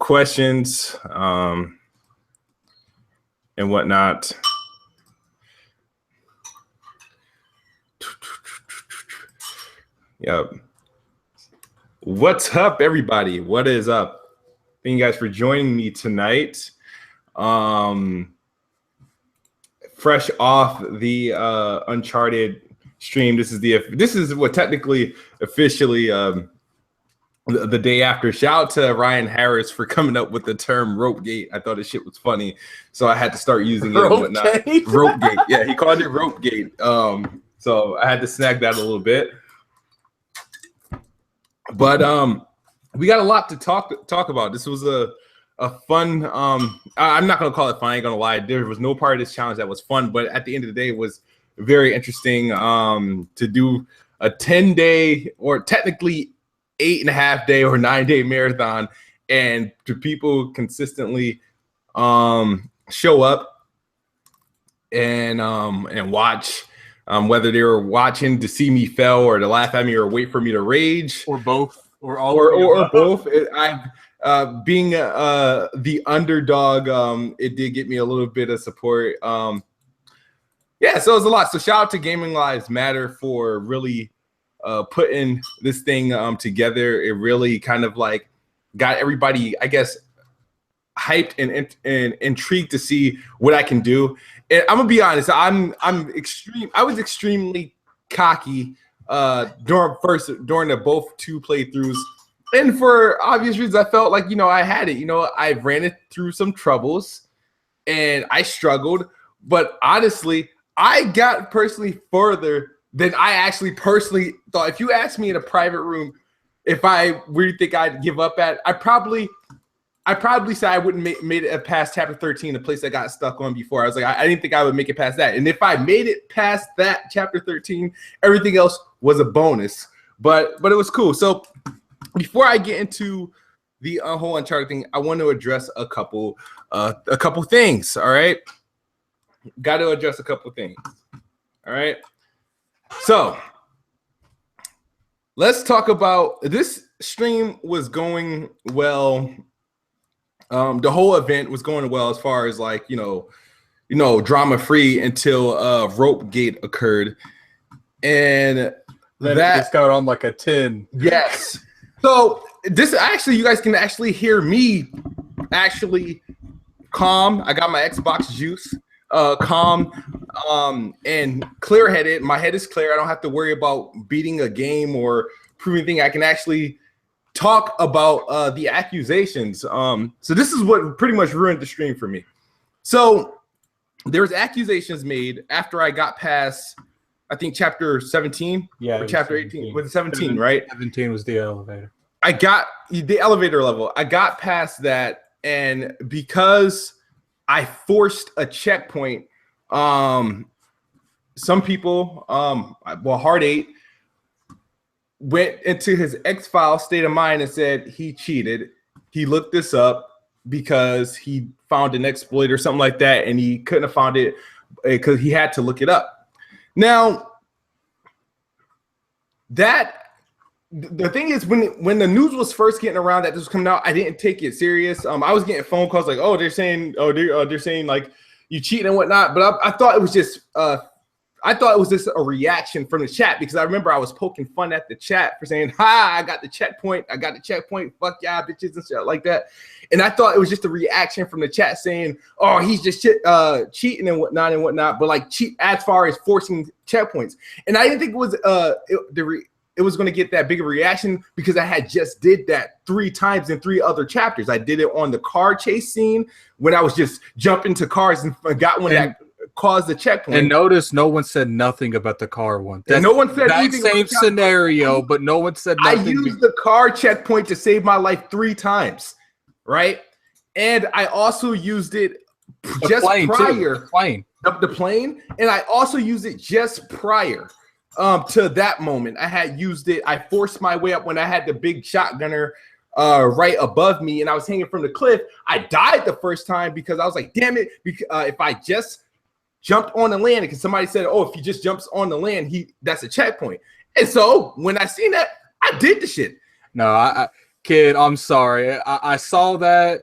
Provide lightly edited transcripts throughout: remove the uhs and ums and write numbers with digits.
questions and whatnot. Yep. What's up, everybody? What is up? Thank you guys for joining me tonight. Fresh off the Uncharted stream. This is what technically officially the day after. Shout out to Ryan Harris for coming up with the term RopeGate. I thought this shit was funny, so I had to start using it and whatnot. RopeGate. Yeah, he called it RopeGate. So I had to snag that a little bit. But we got a lot to talk about. This was a fun. I'm not gonna call it fun. I ain't gonna lie. There was no part of this challenge that was fun, but at the end of the day, it was very interesting to do a 10-day or technically 8.5-day or 9-day marathon, and to people consistently show up and watch. Whether they were watching to see me fail or to laugh at me or wait for me to rage, or both, or all, or both. Being the underdog, it did get me a little bit of support. Yeah, so it was a lot. So shout out to Gaming Lives Matter for really putting this thing together. It really kind of like got everybody, I guess, hyped and intrigued to see what I can do. And I'm gonna be honest, I was extremely cocky during the both two playthroughs, and for obvious reasons, I felt like I had it. I ran it through some troubles, and I struggled. But honestly, I got personally further than I actually personally thought. If you asked me in a private room if I really think I'd give up at, I probably say I wouldn't made it past chapter 13, the place I got stuck on before. I was like, I didn't think I would make it past that. And if I made it past that chapter 13, everything else was a bonus. But it was cool. So before I get into the whole Uncharted thing, I want to address a couple things. All right, got to address a couple things. All right. So let's talk about this. Stream was going well. The whole event was going well as far as like, drama free until RopeGate occurred. And then it got on like a 10. Yes. So this actually, you guys can actually hear me actually calm. I got my Xbox juice, calm, and clear-headed. My head is clear. I don't have to worry about beating a game or proving anything. I can actually talk about the accusations. So this is what pretty much ruined the stream for me. So there was accusations made after I got past, I think, chapter 17. Yeah, or chapter 18. Was it 17, right? 17 was the elevator. I got the elevator level. I got past that, and because I forced a checkpoint, some people, Hard 8, went into his X-File state of mind and said he cheated. He looked this up because he found an exploit or something like that, and he couldn't have found it because he had to look it up. Now, the thing is, when the news was first getting around that this was coming out, I didn't take it serious. I was getting phone calls like, "Oh, they're saying like you cheating and whatnot," but I thought it was just a reaction from the chat, because I remember I was poking fun at the chat for saying, "Ha, I got the checkpoint. Fuck y'all bitches," and shit like that. And I thought it was just a reaction from the chat saying, "Oh, he's just cheating and whatnot." But like cheat as far as forcing checkpoints, and I didn't think it was it was going to get that big of a reaction because I had just did that 3 times in 3 other chapters. I did it on the car chase scene when I was just jumping to cars and got one that caused the checkpoint. And notice no one said nothing about the car one. No one said anything. Same scenario, but no one said nothing. I used the car checkpoint to save my life 3 times, right? And I also used it just prior. The plane, and I also used it just prior to that moment. I had used it. I forced my way up when I had the big shotgunner right above me, and I was hanging from the cliff. I died the first time because I was like, "Damn it!" If I just jumped on the land, because somebody said, "Oh, if he just jumps on the land, that's a checkpoint." And so when I seen that, I did the shit. No, Kid, I'm sorry. I saw that.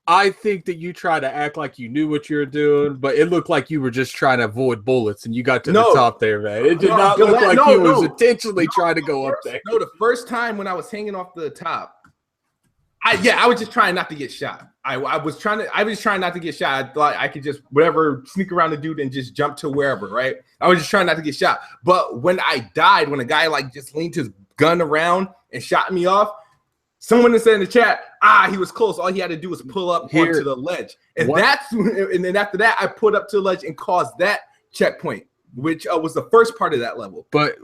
I think that you tried to act like you knew what you were doing, but it looked like you were just trying to avoid bullets, and you got to the top there, man. It did not look like you was intentionally trying to go up there. No, the first time when I was hanging off the top, I was just trying not to get shot. I was trying not to get shot. I thought I could just sneak around the dude and just jump to wherever, right? I was just trying not to get shot. But when I died, when a guy like just leaned his gun around and shot me off, someone said in the chat, he was close. All he had to do was pull up onto the ledge. And and then after that, I pulled up to the ledge and caused that checkpoint, which was the first part of that level. But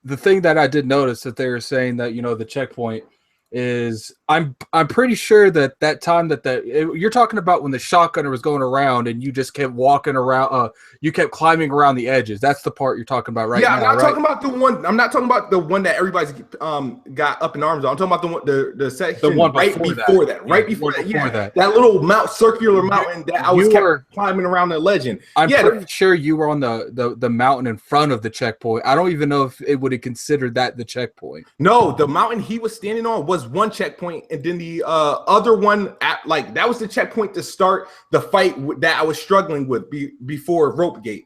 the thing that I did notice that they were saying that, the checkpoint is I'm pretty sure that time you're talking about when the shotgunner was going around and you just kept walking around, you kept climbing around the edges. That's the part you're talking about right now. Yeah, I'm not talking about the one. I'm not talking about the one that everybody's got up in arms on. I'm talking about the section right before that. Right before that. That little circular mountain that I was kept climbing around the legend. I'm pretty sure you were on the mountain in front of the checkpoint. I don't even know if it would have considered that the checkpoint. No, the mountain he was standing on was one checkpoint, and then the other one that was the checkpoint to start the fight that I was struggling with before RopeGate.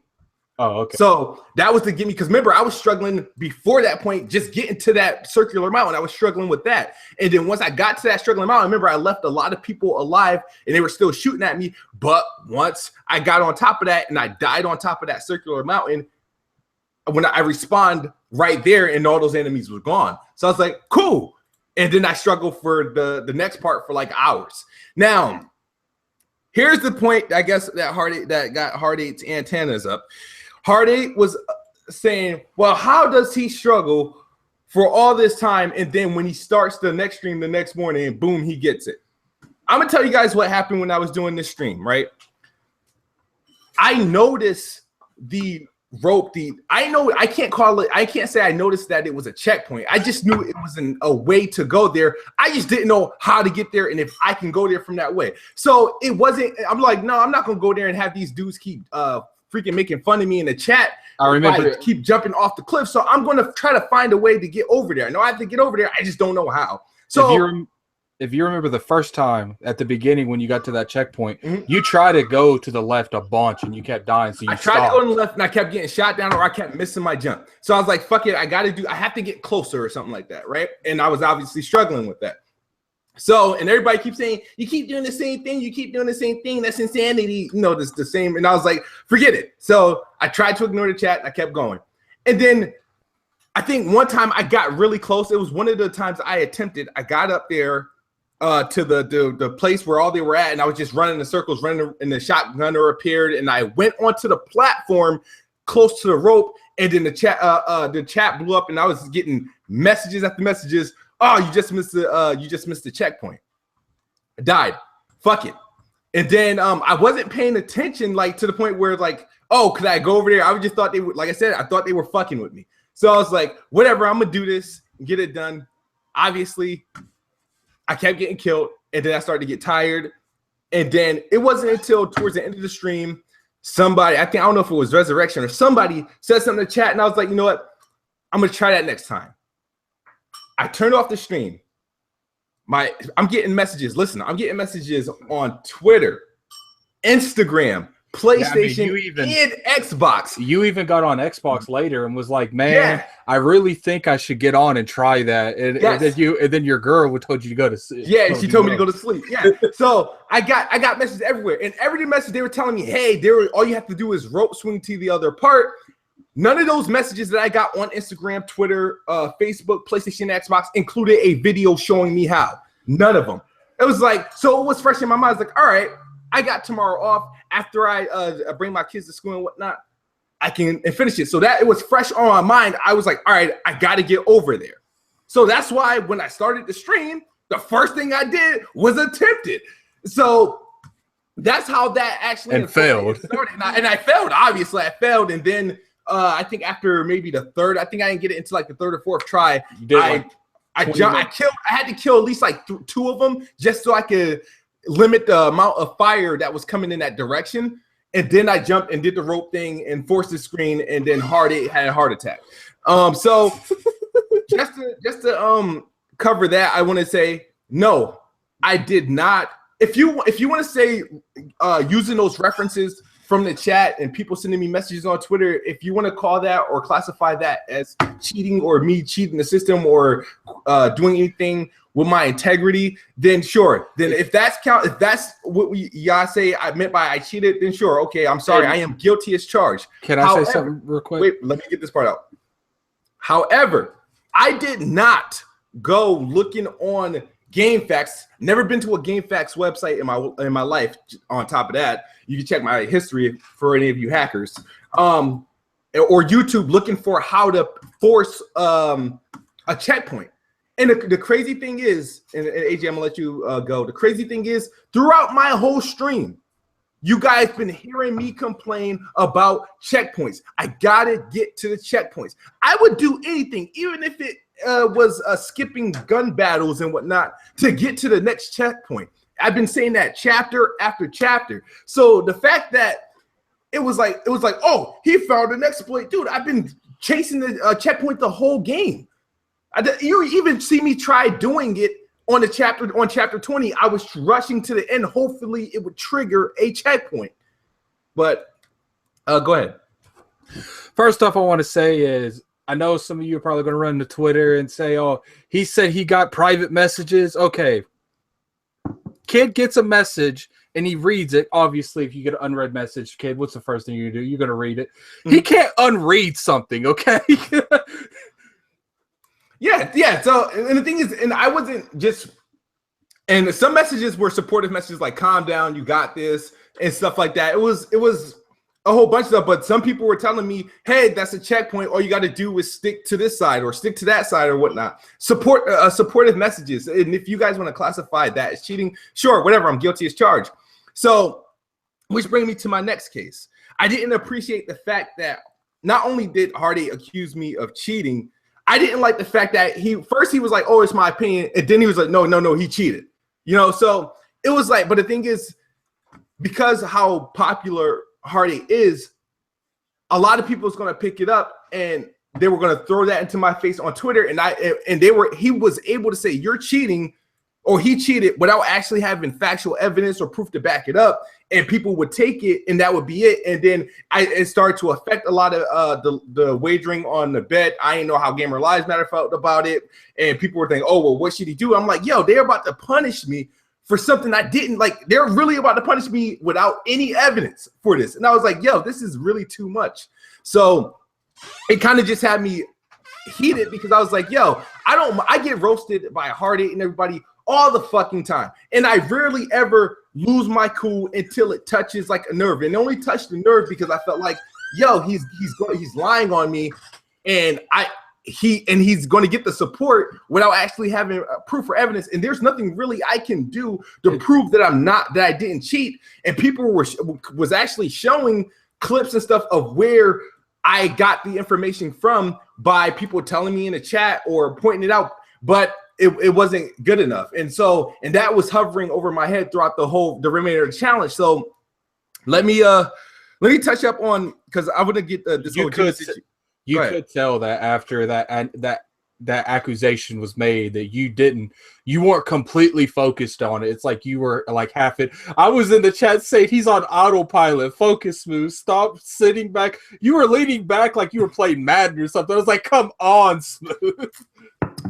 Oh, okay. So that was to get me, because remember, I was struggling before that point, just getting to that circular mountain. I was struggling with that. And then once I got to that struggling mountain, remember, I left a lot of people alive and they were still shooting at me. But once I got on top of that and I died on top of that circular mountain, when I respawned right there and all those enemies were gone. So I was like, cool. And then I struggled for the next part for like hours. Now, here's the point, I guess, that got Hard 8's antennas up. Hard 8 was saying, well, how does he struggle for all this time? And then when he starts the next stream the next morning, boom, he gets it. I'm going to tell you guys what happened when I was doing this stream, right? I noticed the rope, I can't say I noticed that it was a checkpoint. I just knew it was a way to go there. I just didn't know how to get there and if I can go there from that way. So it wasn't, I'm like, no, I'm not gonna go there and have these dudes keep freaking making fun of me in the chat. I remember keep jumping off the cliff. So I'm gonna try to find a way to get over there. I know I have to get over there, I just don't know how. So if you remember the first time at the beginning when you got to that checkpoint, you tried to go to the left a bunch and you kept dying. So I tried to go to the left and I kept getting shot down, or I kept missing my jump. So I was like, fuck it, I have to get closer or something like that, right? And I was obviously struggling with that. So, and everybody keeps saying, you keep doing the same thing, that's insanity, the same. And I was like, forget it. So I tried to ignore the chat and I kept going. And then I think one time I got really close. It was one of the times I got up there to the place where all they were at, and I was just running in circles, and the shotgunner appeared, and I went onto the platform close to the rope, and then the chat blew up, and I was getting messages after messages. Oh, you just missed the checkpoint. I died. Fuck it. And then I wasn't paying attention, like, to the point where, like, oh, could I go over there? I just thought they would, like I said, I thought they were fucking with me. So I was like, whatever, I'm gonna do this, get it done. Obviously, I kept getting killed, and then I started to get tired. And then it wasn't until towards the end of the stream, I don't know if it was Resurrection or somebody said something in the chat, and I was like, you know what? I'm gonna try that next time. I turned off the stream. I'm getting messages. Listen, I'm getting messages on Twitter, Instagram, PlayStation, and Xbox. You even got on Xbox later and was like, man, I really think I should get on and try that. And then your girl told you to go to sleep. Yeah, she told me to go to sleep. Yeah. So I got messages everywhere. And every message they were telling me, hey, all you have to do is rope swing to the other part. None of those messages that I got on Instagram, Twitter, Facebook, PlayStation, Xbox included a video showing me how. None of them. It was like, so it was fresh in my mind. I was like, all right, I got tomorrow off. After I bring my kids to school and whatnot, I can finish it. So that it was fresh on my mind. I was like, all right, I got to get over there. So that's why when I started the stream, the first thing I did was attempt it. So that's how that actually failed. And I failed. Obviously, I failed. And then I think after maybe the third, I think I didn't get it into like the third or fourth try. I had to kill at least like two of them just so I could limit the amount of fire that was coming in that direction. And then I jumped and did the rope thing and forced the screen, and then Hard 8 had a heart attack. So just to cover that, I want to say No, I did not. If you want to say using those references from the chat and people sending me messages on Twitter, if you want to call that or classify that as cheating or me cheating the system or doing anything with my integrity, then sure. Then if that's what y'all say I meant by I cheated, then sure. Okay, I'm sorry. I am guilty as charged. Can I say something real quick? Wait, let me get this part out. However, I did not go looking on GameFAQs. Never been to a GameFAQs website in my life. On top of that, you can check my history for any of you hackers. Or YouTube looking for how to force a checkpoint. And the crazy thing is, and AJ, I'm gonna let you go. The crazy thing is, throughout my whole stream, you guys been hearing me complain about checkpoints. I gotta get to the checkpoints. I would do anything, even if it was skipping gun battles and whatnot, to get to the next checkpoint. I've been saying that chapter after chapter. So the fact that it was like, oh, he found an exploit, dude. I've been chasing the checkpoint the whole game. You even see me try doing it on chapter 20. I was rushing to the end. Hopefully, it would trigger a checkpoint. But go ahead. First off, I want to say is I know some of you are probably going to run to Twitter and say, "Oh, he said he got private messages." Okay, kid gets a message and he reads it. Obviously, if you get an unread message, kid, what's the first thing you do? You're going to read it. Mm-hmm. He can't unread something. Okay. Yeah. So, and the thing is, and I wasn't just, and some messages were supportive messages like "calm down, you got this" and stuff like that. It was a whole bunch of stuff, but some people were telling me, "Hey, that's a checkpoint. All you got to do is stick to this side or stick to that side or whatnot." Supportive messages, and if you guys want to classify that as cheating, sure, whatever. I'm guilty as charged. So, which brings me to my next case. I didn't appreciate the fact that not only did Hardy accuse me of cheating, I didn't like the fact that he was like, "Oh, it's my opinion," and then he was like, no, he cheated. So it was like, but the thing is, because how popular Hardy is, a lot of people is going to pick it up and they were going to throw that into my face on Twitter, and he was able to say you're cheating or he cheated without actually having factual evidence or proof to back it up, and people would take it and that would be it. And then it started to affect a lot of the wagering on the bet. I didn't know how Gamer Lives Matter felt about it, and people were thinking, "Oh, well, what should he do?" I'm like, yo, they're about to punish me for something I didn't like. They're really about to punish me without any evidence for this. And I was like, yo, this is really too much. So it kind of just had me heated because I was like, yo, I get roasted by Hardy and everybody all the fucking time. And I rarely ever lose my cool until it touches like a nerve. And it only touched the nerve because I felt like, yo, he's lying on me, and he's going to get the support without actually having proof or evidence. And there's nothing really I can do to prove that I didn't cheat. And people was actually showing clips and stuff of where I got the information from by people telling me in the chat or pointing it out, but it wasn't good enough. And that was hovering over my head throughout the remainder of the challenge. So let me touch up on, because I want to get this whole situation. You could tell that after that accusation was made that you weren't completely focused on it. It's like you were like half it. I was in the chat saying he's on autopilot. Focus, Smooth. Stop sitting back. You were leaning back like you were playing Madden or something. I was like, come on, Smooth.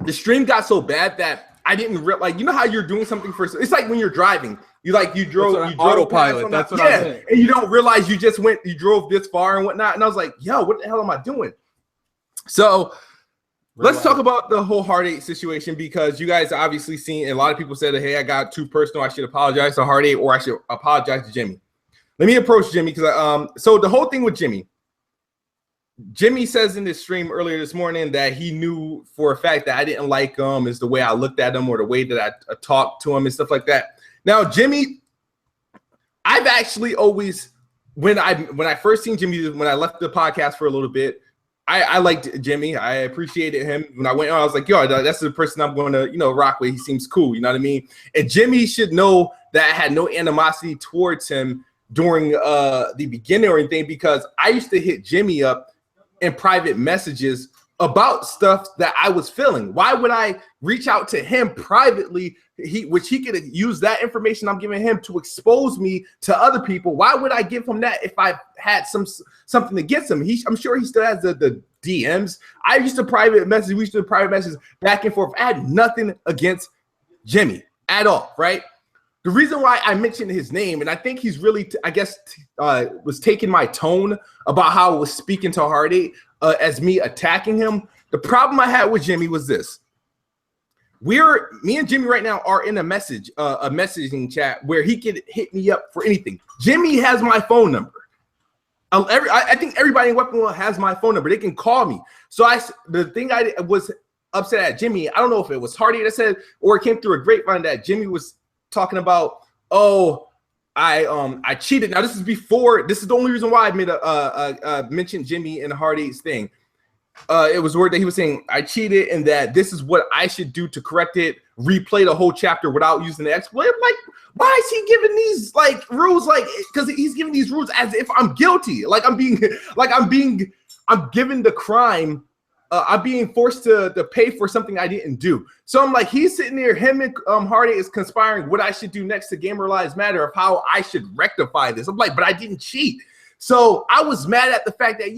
The stream got so bad that I didn't realize. You know how you're doing something for? It's like when you're driving. You drove autopilot. That's what I meant. And you don't realize you drove this far and whatnot. And I was like, yo, what the hell am I doing? So let's talk about the whole Heartache situation, because you guys obviously seen, and a lot of people said that, hey, I got too personal. I should apologize to Heartache, or I should apologize to Jimmy. Let me approach Jimmy, because so the whole thing with Jimmy says in this stream earlier this morning that he knew for a fact that I didn't like him, is the way I looked at him or the way that I talked to him and stuff like that. Now, Jimmy, I've actually always, when I first seen Jimmy, when I left the podcast for a little bit, I liked Jimmy. I appreciated him. When I went on, I was like, yo, that's the person I'm going to, rock with. He seems cool. You know what I mean? And Jimmy should know that I had no animosity towards him during the beginning or anything, because I used to hit Jimmy up in private messages about stuff that I was feeling. Why would I reach out to him privately, which he could use that information I'm giving him to expose me to other people? Why would I give him that if I had something against him? I'm sure he still has the DMs. I used to private message. We used to private message back and forth. I had nothing against Jimmy at all, right? The reason why I mentioned his name, and I think he's really, was taking my tone about how I was speaking to Hardy as me attacking him. The problem I had with Jimmy was this. Me and Jimmy right now are in a messaging chat where he could hit me up for anything. Jimmy has my phone number. I think everybody in Weapon World has my phone number. They can call me. So the thing I was upset at Jimmy, I don't know if it was Hardy that said, or it came through a grapevine that Jimmy was talking about, I cheated. Now this is the only reason why I made mentioned Jimmy and Hardy's thing. It was word that he was saying I cheated and that this is what I should do to correct it, replay the whole chapter without using the exploit. Like, why is he giving these rules? Because he's giving these rules as if I'm guilty. I'm given the crime. I'm being forced to pay for something I didn't do. So I'm like, he's sitting there, him and Hardy is conspiring what I should do next to Gamer Lives Matter of how I should rectify this. I'm like, but I didn't cheat. So I was mad at the fact that,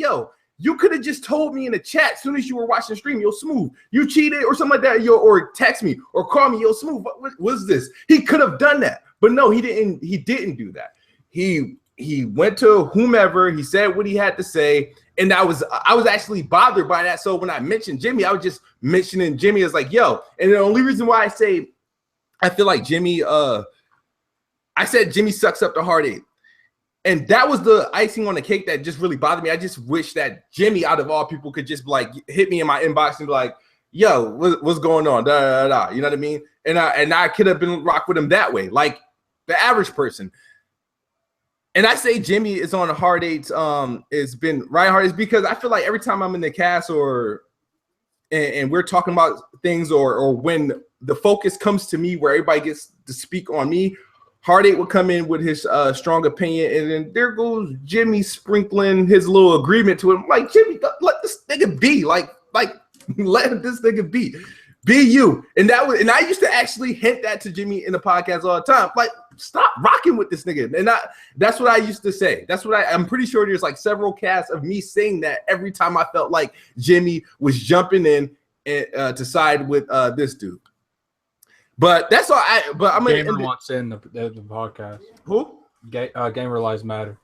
you could have just told me in the chat as soon as you were watching the stream, Smooth, you cheated or something like that, or text me or call me, Smooth, what was this? He could have done that, but no, he didn't do that. He went to whomever, he said what he had to say, and I was actually bothered by that. So when I mentioned Jimmy, I was just mentioning Jimmy as and the only reason why I say I feel like Jimmy, I said Jimmy sucks up to Hardy. And that was the icing on the cake that just really bothered me. I just wish that Jimmy, out of all people, could just hit me in my inbox and be like, yo, what's going on? Da, da, da, da. You know what I mean? And I could have been rock with him that way, like the average person. And I say Jimmy is on a hard eight. It's been right hard. It's because I feel like every time I'm in the cast and we're talking about things or when the focus comes to me where everybody gets to speak on me, Heartache would come in with his strong opinion, and then there goes Jimmy sprinkling his little agreement to him. Like, Jimmy, let this nigga be. Like let this nigga be. Be you. And I used to actually hint that to Jimmy in the podcast all the time. Like, stop rocking with this nigga. And that's what I used to say. That's what I'm pretty sure there's several casts of me saying that every time I felt like Jimmy was jumping in to side with this dude. But that's all. But I'm gonna Gamer wants in the podcast. Who? Gamer Lives Matter.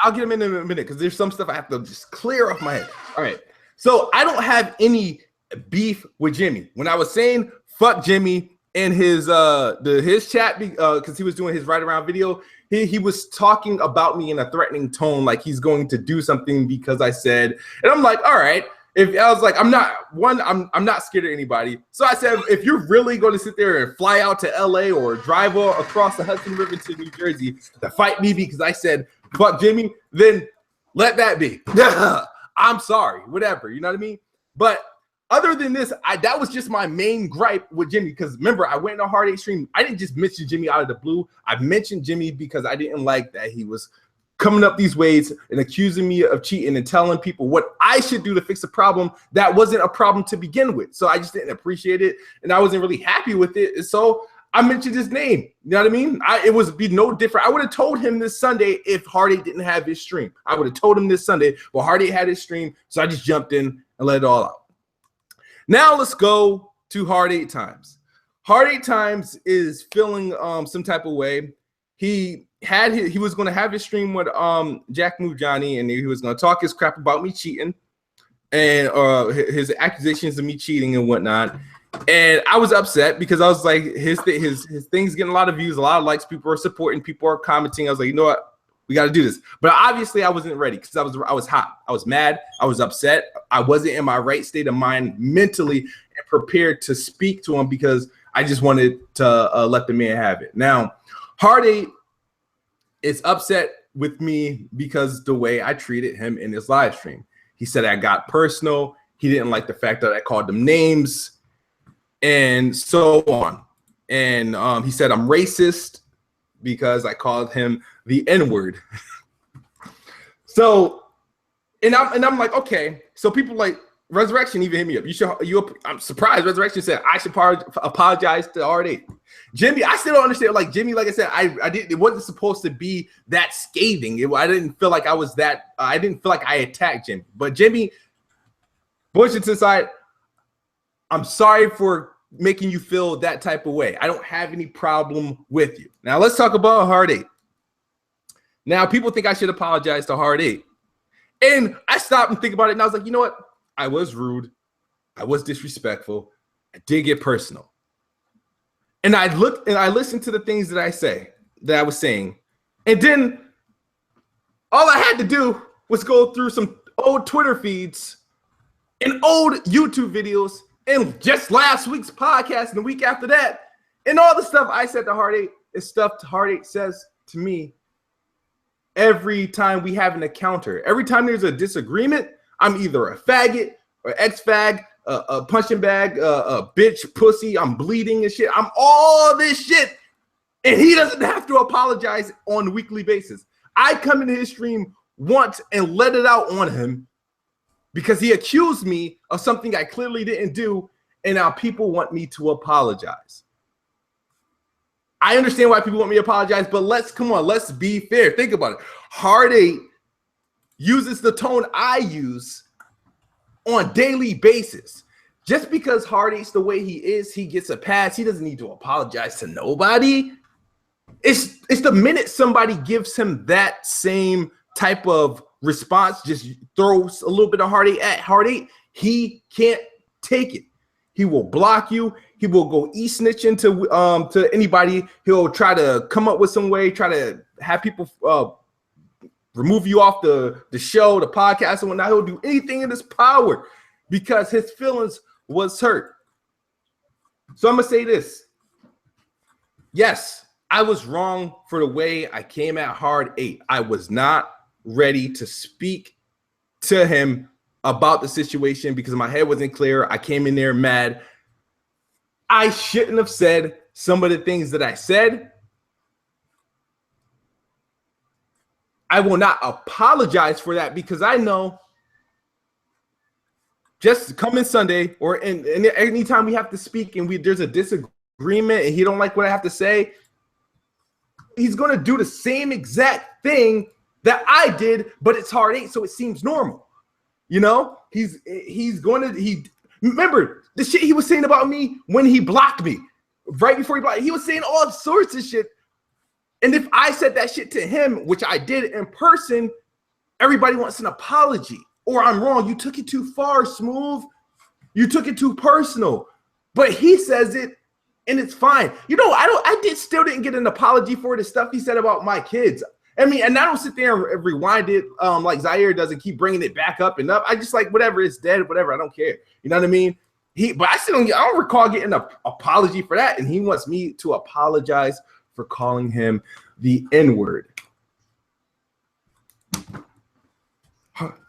I'll get him in a minute because there's some stuff I have to just clear off my head. All right. So I don't have any beef with Jimmy. When I was saying fuck Jimmy in his chat because he was doing his right around video, he was talking about me in a threatening tone, like he's going to do something because I said, and I'm like, all right. If I was like, I'm not scared of anybody. So I said, if you're really going to sit there and fly out to LA or drive across the Hudson River to New Jersey to fight me because I said fuck Jimmy, then let that be. I'm sorry, whatever. You know what I mean? But other than this, that was just my main gripe with Jimmy. Because remember, I went in a Hard 8 stream. I didn't just mention Jimmy out of the blue. I mentioned Jimmy because I didn't like that he was coming up these ways and accusing me of cheating and telling people what I should do to fix a problem that wasn't a problem to begin with. So I just didn't appreciate it, and I wasn't really happy with it. And so I mentioned his name. You know what I mean? It would be no different. I would have told him this Sunday if Hardy didn't have his stream. I would have told him this Sunday, but Hardy had his stream, so I just jumped in and let it all out. Now let's go to Hard 8 Times. Hard 8 Times is feeling some type of way. He was going to have his stream with Jack Move Johnny, and he was going to talk his crap about me cheating and his accusations of me cheating and whatnot. And I was upset because I was like, his thing's getting a lot of views, a lot of likes. People are supporting, people are commenting. I was like, you know what? We got to do this. But obviously, I wasn't ready because I was hot. I was mad. I was upset. I wasn't in my right state of mind mentally and prepared to speak to him because I just wanted to let the man have it. Now, Hard 8 is upset with me because the way I treated him in his live stream. He said I got personal. He didn't like the fact that I called them names and so on. And he said I'm racist because I called him the N-word. So, and I'm like, okay. So people like, Resurrection even hit me up. I'm surprised. Resurrection said I should apologize to Hard 8. Jimmy, I still don't understand. Like Jimmy, like I said, I didn't. It wasn't supposed to be that scathing. I didn't feel like I was that. I didn't feel like I attacked Jimmy. But Jimmy, bullshit aside, I'm sorry for making you feel that type of way. I don't have any problem with you. Now let's talk about Hard 8. Now people think I should apologize to Hard 8, and I stopped and think about it, and I was like, you know what? I was rude. I was disrespectful. I did get personal. And I looked and I listened to the things that I was saying. And then all I had to do was go through some old Twitter feeds and old YouTube videos and just last week's podcast and the week after that. And all the stuff I said to Hard 8 is stuff Hard 8 says to me every time we have an encounter. Every time there's a disagreement, I'm either a faggot or ex-fag, a punching bag, a bitch, pussy, I'm bleeding and shit. I'm all this shit. And he doesn't have to apologize on a weekly basis. I come into his stream once and let it out on him because he accused me of something I clearly didn't do, and now people want me to apologize. I understand why people want me to apologize, but let's be fair. Think about it. Hard 8 uses the tone I use on daily basis. Just because Hard 8's the way he is, he gets a pass. He doesn't need to apologize to nobody. It's the minute somebody gives him that same type of response, just throws a little bit of Hard 8 at Hard 8, he can't take it. He will block you. He will go e-snitching to anybody. He'll try to come up with some way, try to have people remove you off the show, the podcast, and whatnot. He'll do anything in his power because his feelings was hurt. So I'm going to say this. Yes, I was wrong for the way I came at Hard 8. I was not ready to speak to him about the situation because my head wasn't clear. I came in there mad. I shouldn't have said some of the things that I said. I will not apologize for that because I know just coming Sunday or anytime we have to speak and there's a disagreement and he don't like what I have to say, he's going to do the same exact thing that I did, but it's Hard 8, so it seems normal. You know, he's going to remember the shit he was saying about me when he blocked me. Right before he blocked me, he was saying all sorts of shit. And if I said that shit to him, which I did in person, everybody wants an apology. Or I'm wrong. You took it too far, Smooth. You took it too personal. But he says it, and it's fine. You know, still didn't get an apology for the stuff he said about my kids. I mean, and I don't sit there and rewind it like Zaire does and keep bringing it back up and up. I just like whatever, it's dead, whatever. I don't care. You know what I mean? But I don't recall getting an apology for that. And he wants me to apologize for calling him the N-word.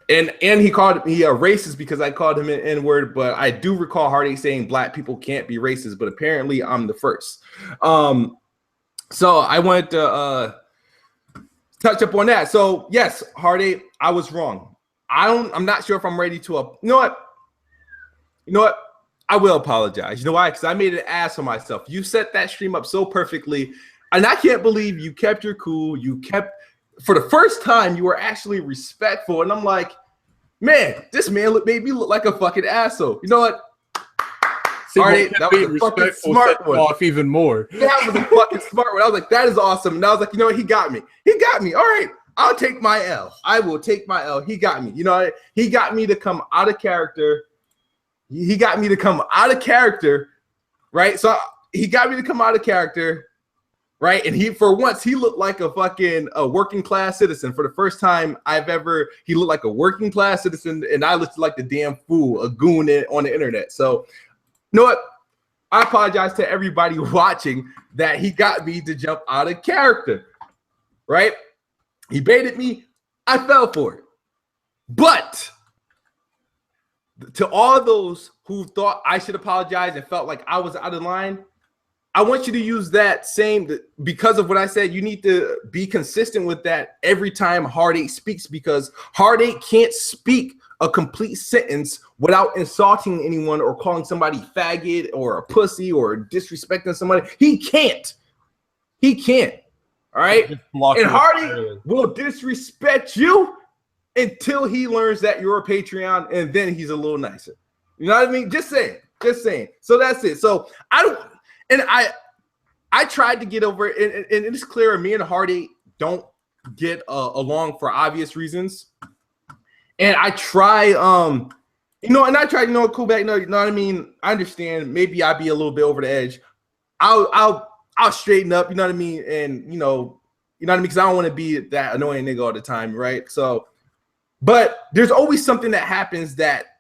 And he called me a racist because I called him an N-word, but I do recall Hard 8 saying black people can't be racist, but apparently I'm the first. So I wanted to touch up on that. So yes, Hard 8, I was wrong. I'm not sure if I'm ready to you know what? I will apologize. You know why? Because I made an ass of myself. You set that stream up so perfectly, and I can't believe you kept your cool. For the first time, you were actually respectful, and I'm like, man, this man made me look like a fucking asshole. You know what? Hard 8, that was a fucking smart one. Off even more. That was a fucking smart one. I was like, that is awesome. And I was like, you know what? He got me. He got me. All right. I'll take my L. I will take my L. He got me. You know, he got me to come out of character. He got me to come out of character, right? So he got me to come out of character, right? And for once, he looked like a fucking working class citizen. For the first time he looked like a working class citizen, and I looked like the damn fool, a goon on the internet. So, you know what? I apologize to everybody watching that he got me to jump out of character, right? He baited me. I fell for it. But to all those who thought I should apologize and felt like I was out of line, I want you to use that same, because of what I said, you need to be consistent with that every time Hard 8 speaks, because Hard 8 can't speak a complete sentence without insulting anyone or calling somebody faggot or a pussy or disrespecting somebody. He can't. He can't. All right. And Hardy will disrespect you until he learns that you're a Patreon, and then he's a little nicer. You know what I mean? Just saying. Just saying. So that's it. So I tried to get over it, and it's clear me and Hardy don't get along for obvious reasons. And I try, cool back. No, you know what I mean? I understand. Maybe I'll be a little bit over the edge. I'll straighten up, you know what I mean? And you know what I mean? Because I don't want to be that annoying nigga all the time, right? So, but there's always something that happens that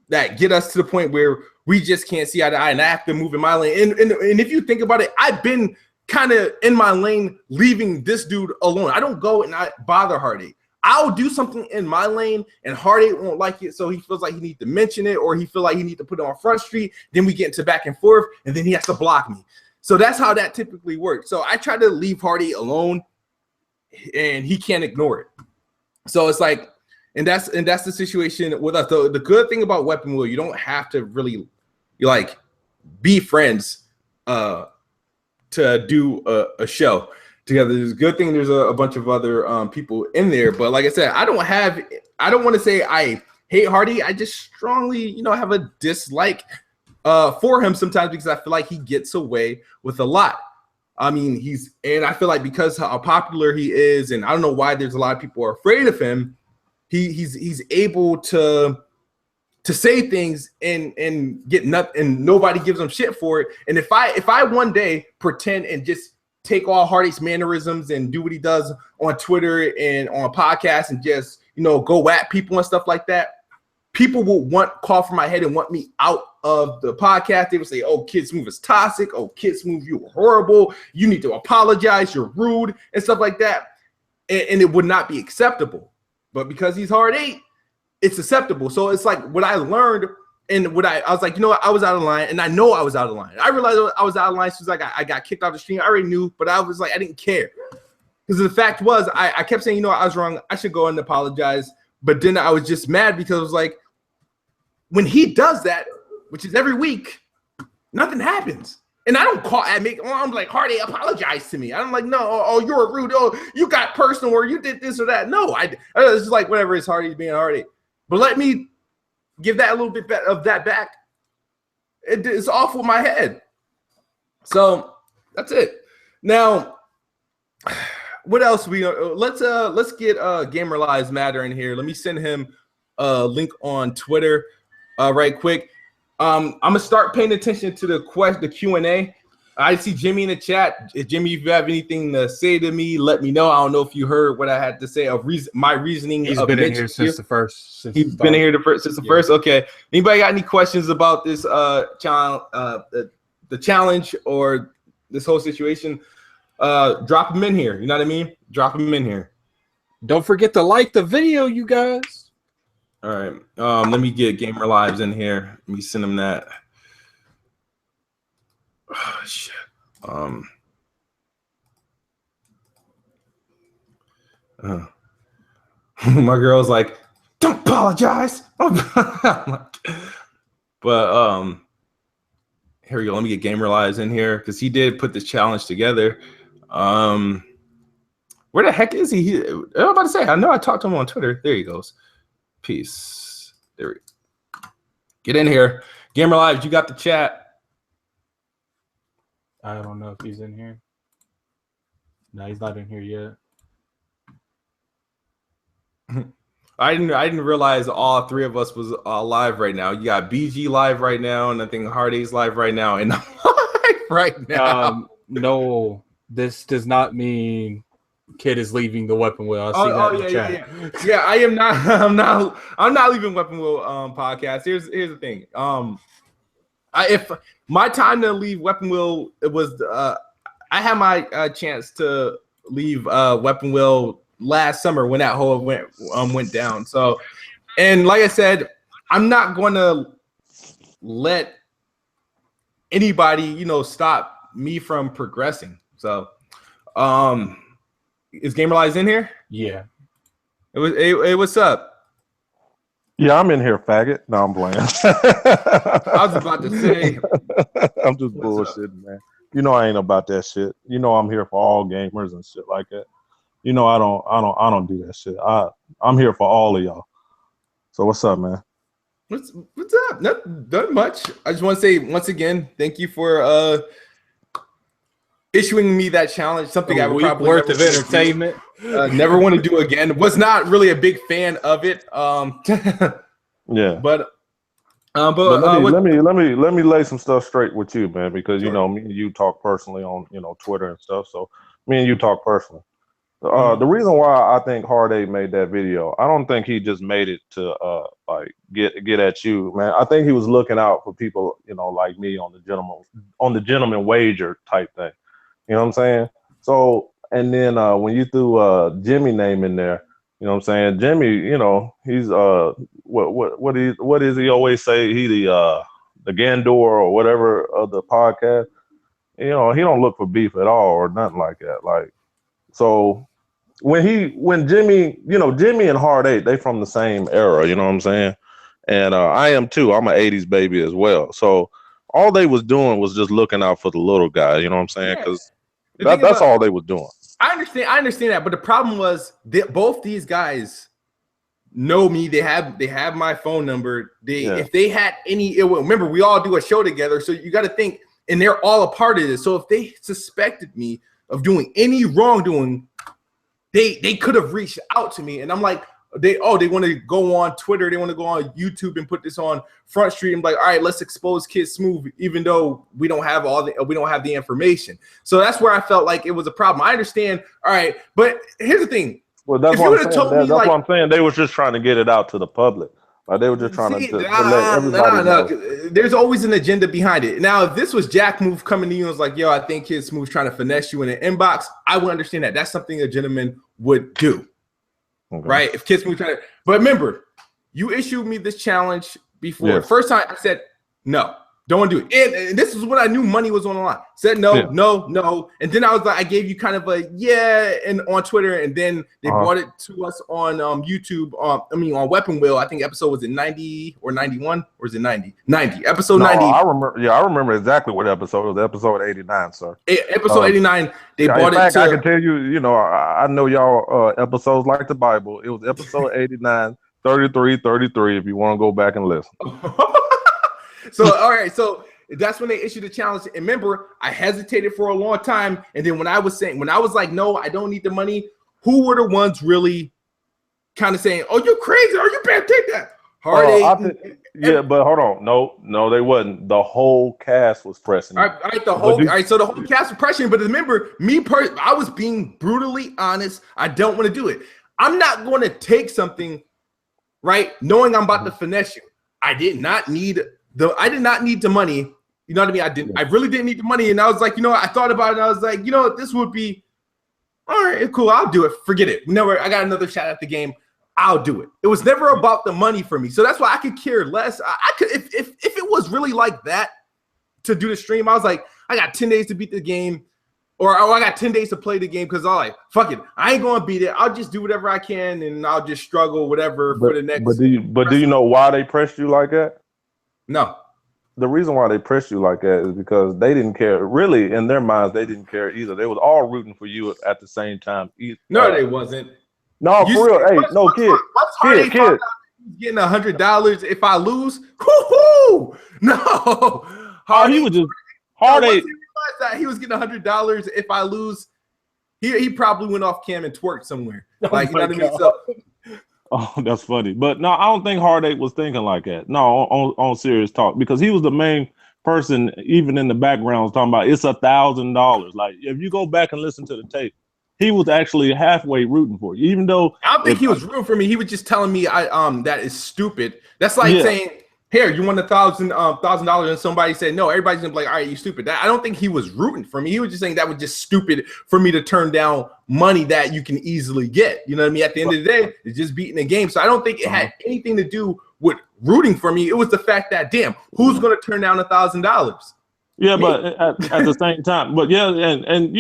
get us to the point where we just can't see eye to eye, and I have to move in my lane. And if you think about it, I've been kind of in my lane, leaving this dude alone. I don't go and I bother Hardy. I'll do something in my lane, and Hardy won't like it, so he feels like he needs to mention it, or he feel like he needs to put it on Front Street. Then we get into back and forth, and then he has to block me. So that's how that typically works. So I try to leave Hardy alone, and he can't ignore it. So it's like, and that's the situation with us. The good thing about Weapon Wheel, you don't have to really be friends to do a show together. There's a good thing. There's a bunch of other people in there, but like I said, I don't want to say I hate Hardy. I just strongly, have a dislike for him sometimes, because I feel like he gets away with a lot. I mean, and I feel like because how popular he is, and I don't know why there's a lot of people are afraid of him. He's able to say things and get nothing, and nobody gives him shit for it. And if I one day pretend and just take all Hardy's mannerisms and do what he does on Twitter and on podcasts and just go at people and stuff like that, people will call for my head and want me out of the podcast. They would say, "Oh, Kid Smooth is toxic. Oh, Kid Smooth, you were horrible. You need to apologize. You're rude," and stuff like that. And it would not be acceptable. But because he's hard 8, it's acceptable. So it's like what I learned, and I was like, I was out of line, and I know I was out of line. I realized I was out of line as soon as I got kicked out the stream. I already knew, but I was like, I didn't care. Because the fact was, I kept saying, I was wrong. I should go and apologize. But then I was just mad because it was like, when he does that, which is every week, nothing happens. And I don't I'm like, Hardy, apologize to me. I'm like, no, oh, you're rude. Oh, you got personal, or you did this or that. No, it's just like, whatever, it's Hardy's being Hardy. But let me give that a little bit of that back. It's off with my head. So that's it. Now, what else let's get Gamer Lives Matter in here. Let me send him a link on Twitter right quick. I'm gonna start paying attention to the Q&A. I see Jimmy in the chat. Jimmy, if you have anything to say to me, let me know. I don't know if you heard what I had to say of my reasoning. He's been in here since the first. He's been in here since the first. Okay. Anybody got any questions about this challenge, the challenge, or this whole situation? Drop them in here. You know what I mean? Drop them in here. Don't forget to like the video, you guys. All right. Let me get Gamer Lives in here. Let me send them that. Oh, shit. My girl's like, don't apologize. But here we go. Let me get Gamer Lives in here, because he did put this challenge together. Where the heck is he? I'm about to say, I know I talked to him on Twitter. There he goes. Peace. There we go. Get in here. Gamer Lives, you got the chat. I don't know if he's in here. No, he's not in here yet. I didn't realize all three of us was live right now. You got BG live right now, and I think Hardy's live right now, and I'm live right now. No, this does not mean Kid is leaving the Weapon Wheel. I see that in the chat. Yeah, I am not. I'm not leaving Weapon Wheel podcast. Here's the thing. If my time to leave Weapon Wheel, it was I had my chance to leave Weapon Wheel last summer when that whole went down. So, and like I said, I'm not going to let anybody stop me from progressing. So, is Gamer Lives in here? Yeah. Hey, what's up? Yeah, I'm in here, faggot. No, I'm playing. I was about to say, I'm just bullshitting, man. You know I ain't about that shit. You know I'm here for all gamers and shit like that. You know I don't do that shit. I'm here for all of y'all. So what's up, man? what's up? Not much. I just want to say once again, thank you for issuing me that challenge. Something I would probably worth of entertainment. Never want to do again. Was not really a big fan of it. Yeah. But let me lay some stuff straight with you, man, because you know me and you talk personally on Twitter and stuff. So me and you talk personally. The reason why I think Hard Eight made that video, I don't think he just made it to like get at you, man. I think he was looking out for people, like me on the gentleman wager type thing. You know what I'm saying? So and then when you threw Jimmy name in there, you know what I'm saying? Jimmy, he's what is he always say? He the Gandor or whatever of the podcast. He don't look for beef at all or nothing like that. Like, so when Jimmy and Hard Eight, they from the same era, you know what I'm saying? And I am too. I'm an 80s baby as well. So all they was doing was just looking out for the little guy, you know what I'm saying? Because that's all they was doing. I understand that, but the problem was that both these guys know me. They have my phone number. If they had any ill will, remember we all do a show together, so you got to think, and they're all a part of this. So if they suspected me of doing any wrongdoing, they could have reached out to me, and I'm like, they want to go on Twitter, they want to go on YouTube and put this on Front Street. I'm like, all right, let's expose Kid Smooth, even though we don't have the information. So that's where I felt like it was a problem. I understand, all right, but here's the thing. Well, that's what I'm saying. That's what I'm saying. They was just trying to get it out to the public. Like they were just trying to let everybody know. There's always an agenda behind it. Now, if this was Jack Move coming to you and was like, yo, I think Kid Smooth's trying to finesse you in an inbox, I would understand that. That's something a gentleman would do. Okay. Right? If Kid Smooth trying to, but remember, you issued me this challenge before. Yes. First time I said no. Don't want to do it. And this is when I knew money was on the line. Said no, no. And then I was like, I gave you kind of a yeah, and on Twitter, and then they brought it to us on YouTube. On Weapon Wheel. I think episode was it 90 or 91, or is it 90? 90. Episode 90. I remember. Yeah, I remember exactly what episode it was. Episode 89, sir. Episode 89. They brought it to. I can tell you. I know y'all episodes like the Bible. It was episode 89, 33. If you want to go back and listen. So, all right, so that's when they issued the challenge. And remember, I hesitated for a long time. And then when I was like, no, I don't need the money, who were the ones really kind of saying, oh, you're crazy. Are you bad? Take that. But hold on. No, they wasn't. The whole cast was pressing. All right, so the whole cast was pressuring. But remember, I was being brutally honest. I don't want to do it. I'm not going to take something, right, knowing I'm about to finesse you. I did not need the money. You know what I mean? I really didn't need the money. And I was like, I thought about it. And I was like, this would be all right, cool. I'll do it. Forget it. I got another shot at the game. I'll do it. It was never about the money for me. So that's why I could care less. I could, if it was really like that to do the stream, I was like, I got 10 days to beat the game, or I got 10 days to play the game. Cause I'm like, fuck it. I ain't going to beat it. I'll just do whatever I can. And I'll just struggle, whatever for the next. But do you know why they pressed you like that? No. The reason why they pressed you like that is because they didn't care. Really, in their minds, they didn't care either. They was all rooting for you at the same time. No, they wasn't. No, for real. Hey, no, kid. Getting $100 if I lose. Woo-hoo! No. He was just Hard Eight. That he was getting $100 if I lose. He probably went off cam and twerked somewhere. Like, you know what I mean? So. Oh, that's funny. But no, I don't think Hard Eight was thinking like that. No, on serious talk, because he was the main person, even in the background, talking about it's $1,000. Like, if you go back and listen to the tape, he was actually halfway rooting for you, even though I don't think he was rooting for me. He was just telling me that is stupid. That's like saying, here, you won $1,000, and somebody said no. Everybody's gonna be like, all right, you stupid. I don't think he was rooting for me. He was just saying that was just stupid for me to turn down money that you can easily get. You know what I mean? At the end of the day, it's just beating the game. So I don't think it had anything to do with rooting for me. It was the fact that, damn, who's gonna turn down $1,000? Yeah, but at the same time, but yeah, and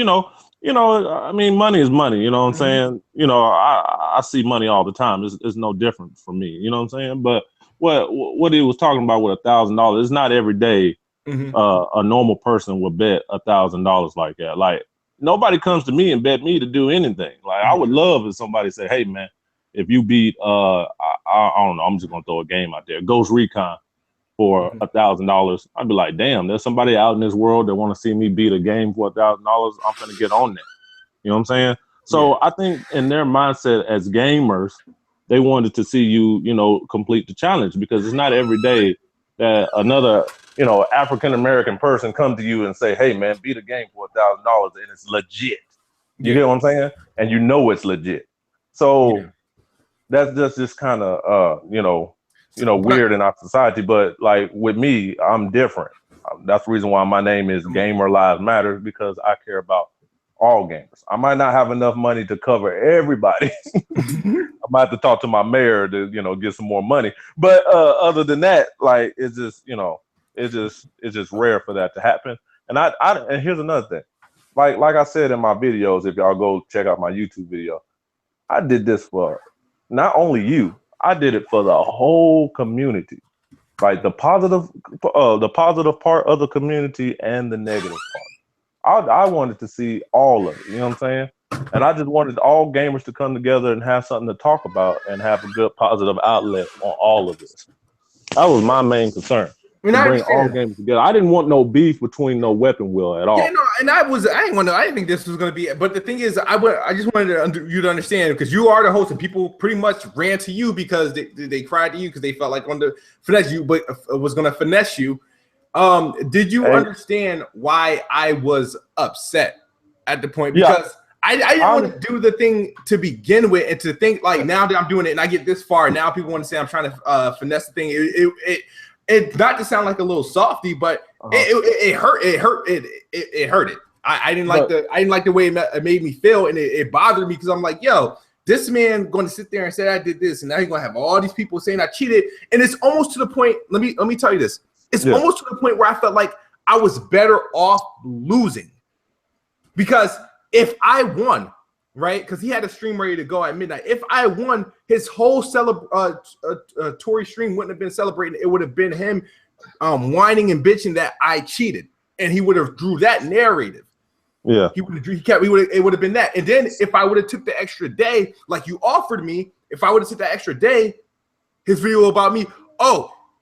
I mean, money is money. You know what I'm saying? I see money all the time. It's no different for me. You know what I'm saying? But what he was talking about with $1,000. It's not every day a normal person would bet $1,000 like that. Like nobody comes to me and bet me to do anything. Like I would love if somebody say, "Hey man, if you beat I don't know, I'm just gonna throw a game out there, Ghost Recon for $1,000." I'd be like, "Damn, there's somebody out in this world that want to see me beat a game for $1,000. I'm gonna get on that." You know what I'm saying? So I think in their mindset as gamers, they wanted to see you, complete the challenge, because it's not every day that another, African American person come to you and say, "Hey man, beat a game for $1,000 and it's legit." You get what I'm saying? And it's legit. So that's just kind of weird in our society. But like with me, I'm different. That's the reason why my name is Gamer Lives Matter, because I care about all gamers. I might not have enough money to cover everybody. I might have to talk to my mayor to, get some more money. But other than that, like it's just, it's just rare for that to happen. And and here's another thing. Like I said in my videos, if y'all go check out my YouTube video, I did this for not only you, I did it for the whole community. Like the positive part of the community and the negative part. I wanted to see all of it, you know what I'm saying? And I just wanted all gamers to come together and have something to talk about and have a good positive outlet on all of this. That was my main concern. To bring all gamers together. I didn't want no beef between no Weapon Wheel at all. Yeah, no, and I didn't think this was going to be, but the thing is, I just wanted you to understand, because you are the host and people pretty much ran to you because they cried to you because they felt like wanted to finesse you, but was going to finesse you. Did you understand why I was upset at the point? Because I didn't want to do the thing to begin with, and to think like now that I'm doing it and I get this far, now people want to say I'm trying to finesse the thing. It not to sound like a little softy, but it hurt. It hurt it. I didn't like the way it made me feel, and it bothered me because I'm like, yo, this man going to sit there and say I did this, and now he's going to have all these people saying I cheated, and it's almost to the point. Let me tell you this. It's almost to the point where I felt like I was better off losing, because if I won, right? Because he had a stream ready to go at midnight. If I won, his whole Tory stream wouldn't have been celebrating. It would have been him whining and bitching that I cheated, and he would have drew that narrative. Yeah, it would have been that. And then if I would have took the extra day, like you offered me, if I would have took that extra day, his video about me,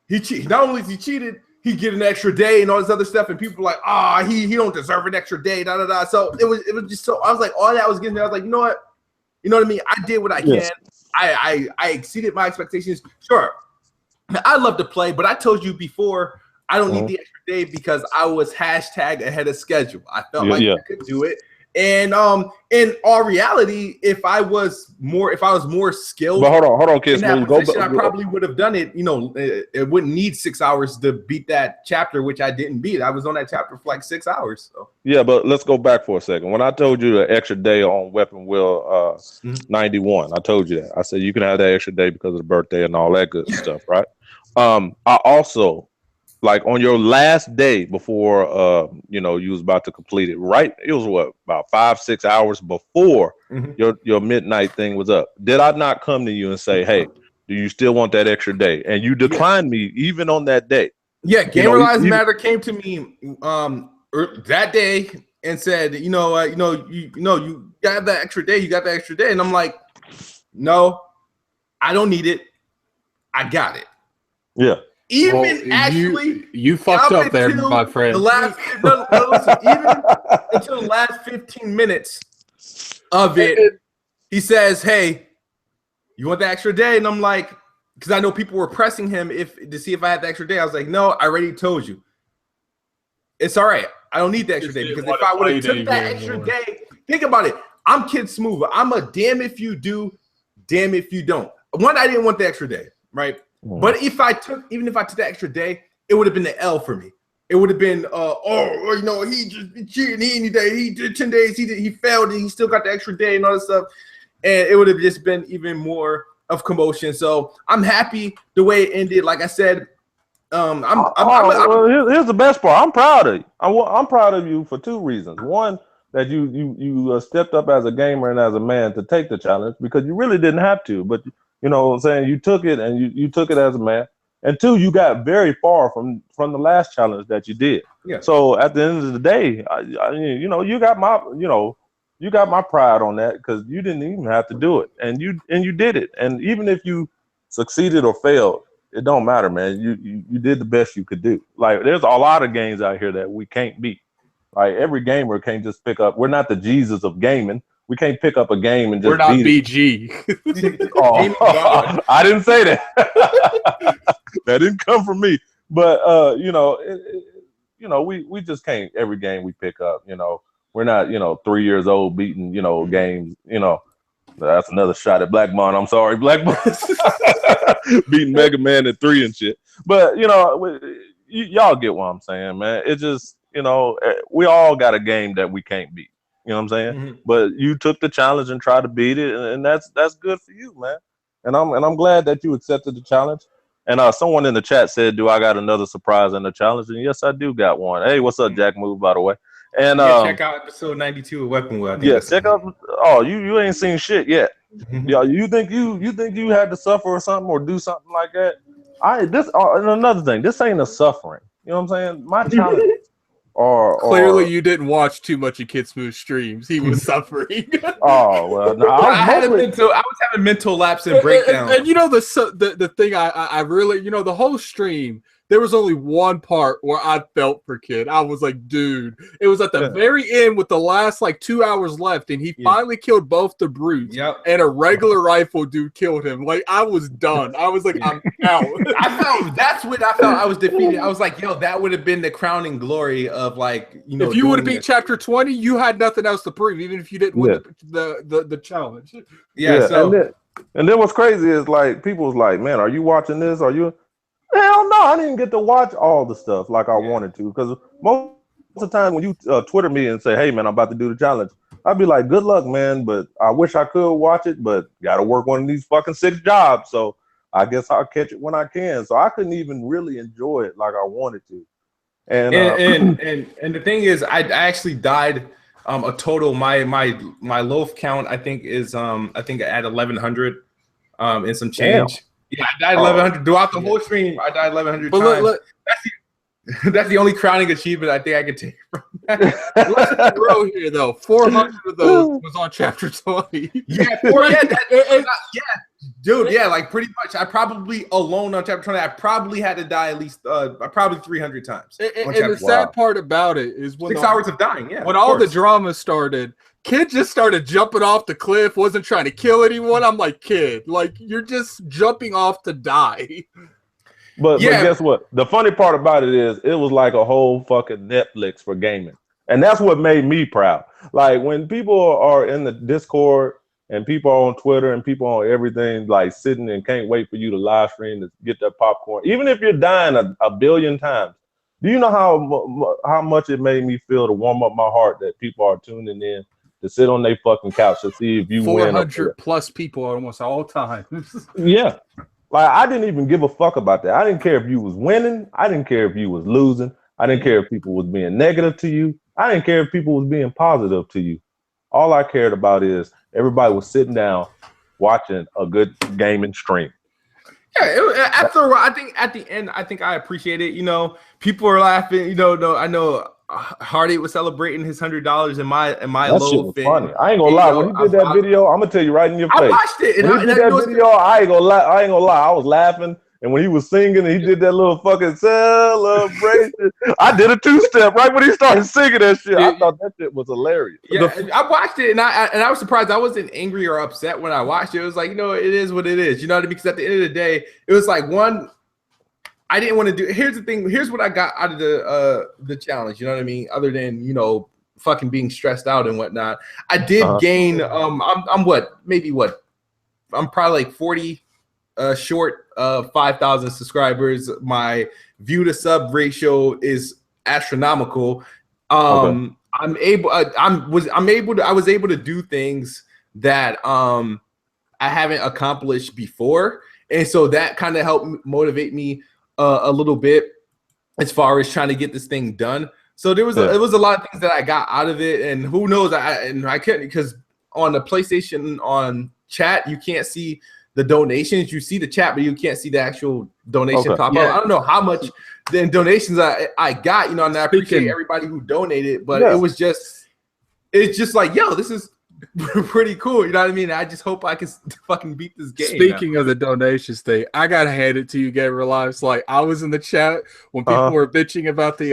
he cheated. Not only is he cheated, he get an extra day and all this other stuff, and people were like, he don't deserve an extra day, da da da. So it was just so, I was like, all that was getting me. I was like, you know what I mean? I did what I can. I exceeded my expectations. Sure, I love to play, but I told you before, I don't need the extra day because I was hashtag ahead of schedule. I felt like I could do it. And in all reality, if I was more skilled, but hold on, kids. I probably would have done it. It wouldn't need 6 hours to beat that chapter, which I didn't beat. I was on that chapter for like 6 hours. So yeah, but let's go back for a second. When I told you the extra day on Weapon Wheel 91, I told you that. I said you can have that extra day because of the birthday and all that good stuff, right? I also, like on your last day before you was about to complete it, right? It was about 5-6 hours before your midnight thing was up. Did I not come to you and say, "Hey, do you still want that extra day?" And you declined me even on that day. Yeah, Gamer Lives Matter came to me that day and said, you got that extra day. You got that extra day, and I'm like, no, I don't need it. I got it. Yeah. You fucked up there, my friend. Even until the last 15 minutes of it, he says, "Hey, you want the extra day?" And I'm like, because I know people were pressing him to see if I had the extra day. I was like, "No, I already told you. It's all right. I don't need the extra day, because if I would have took that extra day, think about it. I'm Kid Smooth. I'm a damn if you do, damn if you don't. One, I didn't want the extra day, right? But if I took the extra day, it would have been the L for me. It would have been, he just cheated. He did 10 days. He failed, and he still got the extra day and all that stuff. And it would have just been even more of commotion. So I'm happy the way it ended. Like I said, here's the best part. I'm proud of you. I'm proud of you for two reasons. One, that you stepped up as a gamer and as a man to take the challenge, because you really didn't have to, but you know what I'm saying, you took it, and you took it as a man. and 2, you got very far from the last challenge that you did. Yeah. So at the end of the day, you got my pride on that, because you didn't even have to do it, and you did it. And even if you succeeded or failed, it don't matter, man. You did the best you could do. Like, there's a lot of games out here that we can't beat. Like, every gamer can't just pick up. We're not the Jesus of gaming. We can't pick up a game and just. We're not beat BG. Oh, I didn't say that. That didn't come from me. But we just can't. Every game we pick up, we're not 3 years old beating games. That's another shot at Black Mon. I'm sorry, Black Mon. Beating Mega Man at 3 and shit. But y'all get what I'm saying, man. It just we all got a game that we can't beat. You know what I'm saying? Mm-hmm. But you took the challenge and tried to beat it, and that's good for you, man. And I'm glad that you accepted the challenge. And someone in the chat said, "Do I got another surprise in the challenge?" And yes, I do got one. Hey, what's up, Jack Move? By the way, and check out episode 92 of Weapon Wheel. Yeah, check out. Oh, you ain't seen shit yet. Mm-hmm. Yeah, you think you had to suffer or something or do something like that? And another thing, this ain't a suffering. You know what I'm saying? My challenge. Clearly, you didn't watch too much of Kid Smooth's streams. He was suffering. Oh well, no, I was having mental lapse and breakdown. And the thing I really, the whole stream, there was only one part where I felt for Kid. I was like, dude, it was at the very end with the last 2 hours left, and he finally killed both the brutes. Yep. And a regular rifle dude killed him. Like, I was done. I was like, I'm out. That's when I felt I was defeated. I was like, yo, that would have been the crowning glory of if you would have beat chapter 20, you had nothing else to prove, even if you didn't win the challenge. Yeah. So. And then what's crazy is people was like, man, are you watching this? Are you? Hell no, I didn't get to watch all the stuff like I wanted to, because most of the time when you Twitter me and say, hey man, I'm about to do the challenge, I'd be like, good luck, man, but I wish I could watch it, but gotta work one of these fucking 6 jobs, so I guess I'll catch it when I can. So I couldn't even really enjoy it like I wanted to. And the thing is, I actually died a total. My loaf count I think is at 1100 and some change. Damn. Yeah, I died 1100 throughout the whole stream. I died 1100 times. Look. That's the only crowning achievement I think I could take from that. Let's be real here, though. 400 of those was on chapter 20. Dude, like pretty much. I probably alone on chapter 20, I probably had to die at least probably 300 times. And the sad part about it is when 6 hours of dying. Yeah, when all the drama started, Kid just started jumping off the cliff. Wasn't trying to kill anyone. I'm like, Kid, you're just jumping off to die. But guess what? The funny part about it is it was like a whole fucking Netflix for gaming. And that's what made me proud. Like, when people are in the Discord and people are on Twitter and people on everything, sitting and can't wait for you to live stream to get that popcorn, even if you're dying a billion times, do you know how much it made me feel to warm up my heart that people are tuning in to sit on their fucking couch to see if you win? 400 plus people almost all times. Yeah. I didn't even give a fuck about that. I didn't care if you was winning. I didn't care if you was losing. I didn't care if people was being negative to you. I didn't care if people was being positive to you. All I cared about is everybody was sitting down watching a good gaming stream. Yeah, after a while, I think at the end, I appreciate it. People are laughing. I know Hardy was celebrating his $100 in my that shit was funny. I ain't gonna lie. When he did that video, I'm gonna tell you right in your face. I watched it. When he did that video, I ain't gonna lie. I was laughing. And when he was singing and he did that little fucking celebration, I did a 2-step right when he started singing that shit. I thought that shit was hilarious. Yeah, I watched it and I was surprised. I wasn't angry or upset when I watched it. It was like, it is what it is. You know what I mean? Because at the end of the day, it was like, one, I didn't want to do. Here's the thing. Here's what I got out of the challenge. You know what I mean? Other than fucking being stressed out and whatnot, I did gain. I'm probably 40 short of 5,000 subscribers. My view to sub ratio is astronomical. I was able to do things that I haven't accomplished before, and so that kind of helped motivate me a little bit as far as trying to get this thing done. So it was a lot of things that I got out of it, and who knows, I couldn't, because on the PlayStation on chat you can't see the donations. You see the chat, but you can't see the actual donation pop up. I don't know how much then donations I got, you know, and I appreciate everybody who donated, but it's just like, yo, this is pretty cool. You know what I mean? I just hope I can fucking beat this game. Speaking of the donations thing, I gotta hand it to you, Gabriel Lives. Like, I was in the chat when people were bitching about the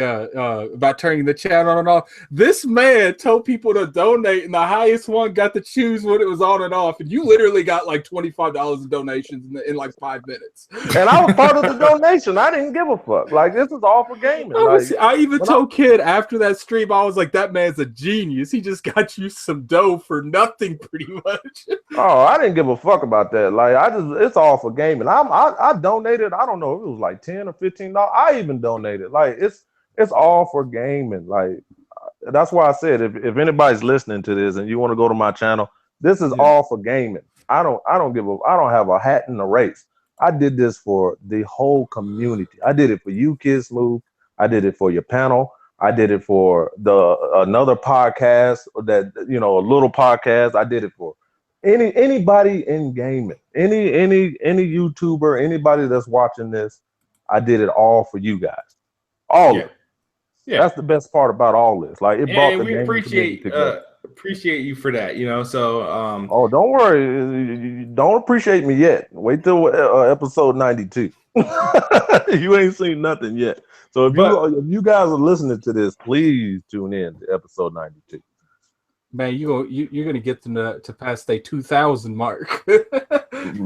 about turning the chat on and off. This man told people to donate, and the highest one got to choose when it was on and off. And you literally got like $25 in donations in like 5 minutes. And I was part of the donation. I didn't give a fuck. Like, this is all for gaming. I even told Kid after that stream, I was like, that man's a genius. He just got you some dough for nothing, pretty much. Oh, I didn't give a fuck about that. Like, it's all for gaming. I donated. I don't know if it was like $10 or $15. I even donated. Like, it's all for gaming. Like, that's why I said if anybody's listening to this and you want to go to my channel, this is all for gaming. I don't have a hat in the race. I did this for the whole community. I did it for you, Kid Smooth. I did it for your panel. I did it for another podcast that, you know, a little podcast. I did it for anybody in gaming, any YouTuber, anybody that's watching this. I did it all for you guys. All of it. Yeah. That's the best part about all this. Like, it brought the we appreciate you for that, you know. So oh, don't worry. Don't appreciate me yet. Wait till episode 92. You ain't seen nothing yet. So if you guys are listening to this, please tune in to episode 92. Man, you're gonna get them to pass their 2,000 mark. Man,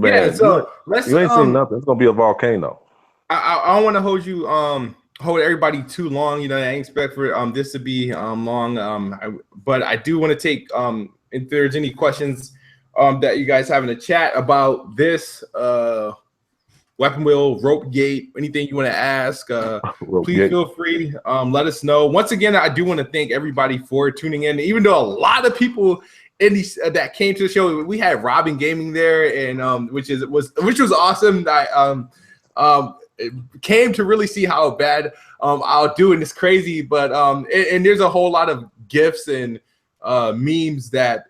yeah, so you ain't seen nothing. It's gonna be a volcano. I don't want to hold everybody too long. You know, I expect for this to be long. But I do want to take if there's any questions that you guys have in the chat about this Weapon Wheel, RopeGate, anything you want to ask, please feel free. Let us know. Once again, I do want to thank everybody for tuning in. Even though a lot of people in these that came to the show, we had Robin Gaming there, and which was awesome. I came to really see how bad I'll do, and it's crazy. But and there's a whole lot of gifs and memes that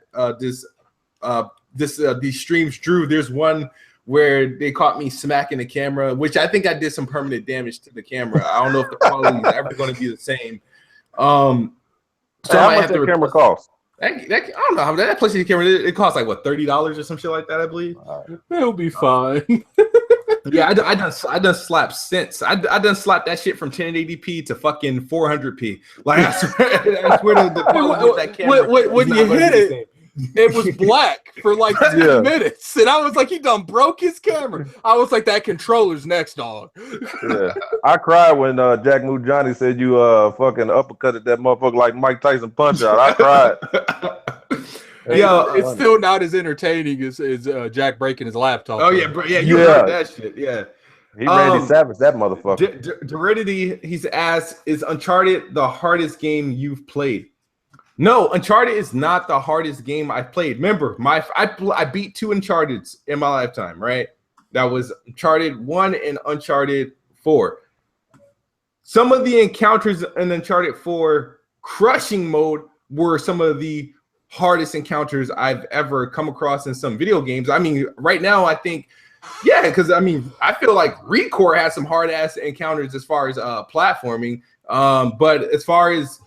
these streams drew. There's one where they caught me smacking the camera, which I think I did some permanent damage to the camera. I don't know if the quality is ever going to be the same. So how much that camera cost? I don't know how that PlayStation camera. It costs like what, $30 or some shit like that, I believe. It'll be fine. Yeah, I done slapped since. I done slapped that shit from 1080p to fucking 400p. Like, I swear the quality of that camera. When you hit it, it was black for like 10 minutes, and I was like, he done broke his camera. I was like, that controller's next, dog. Yeah, I cried when Jack Moo Johnny said you fucking uppercutted that motherfucker like Mike Tyson punch out. I cried. Yeah, it's still not as entertaining as Jack breaking his laptop. Oh yeah, bro. Yeah, you heard that shit. Yeah, he Randy Savage, that motherfucker. Deridity, he's asked, is Uncharted the hardest game you've played? No, Uncharted is not the hardest game I've played. Remember, I beat 2 Uncharteds in my lifetime, right? That was Uncharted 1 and Uncharted 4. Some of the encounters in Uncharted 4 crushing mode were some of the hardest encounters I've ever come across in some video games. I mean, right now, I think, yeah, because I mean, I feel like Recore has some hard ass encounters as far as platforming. But as far as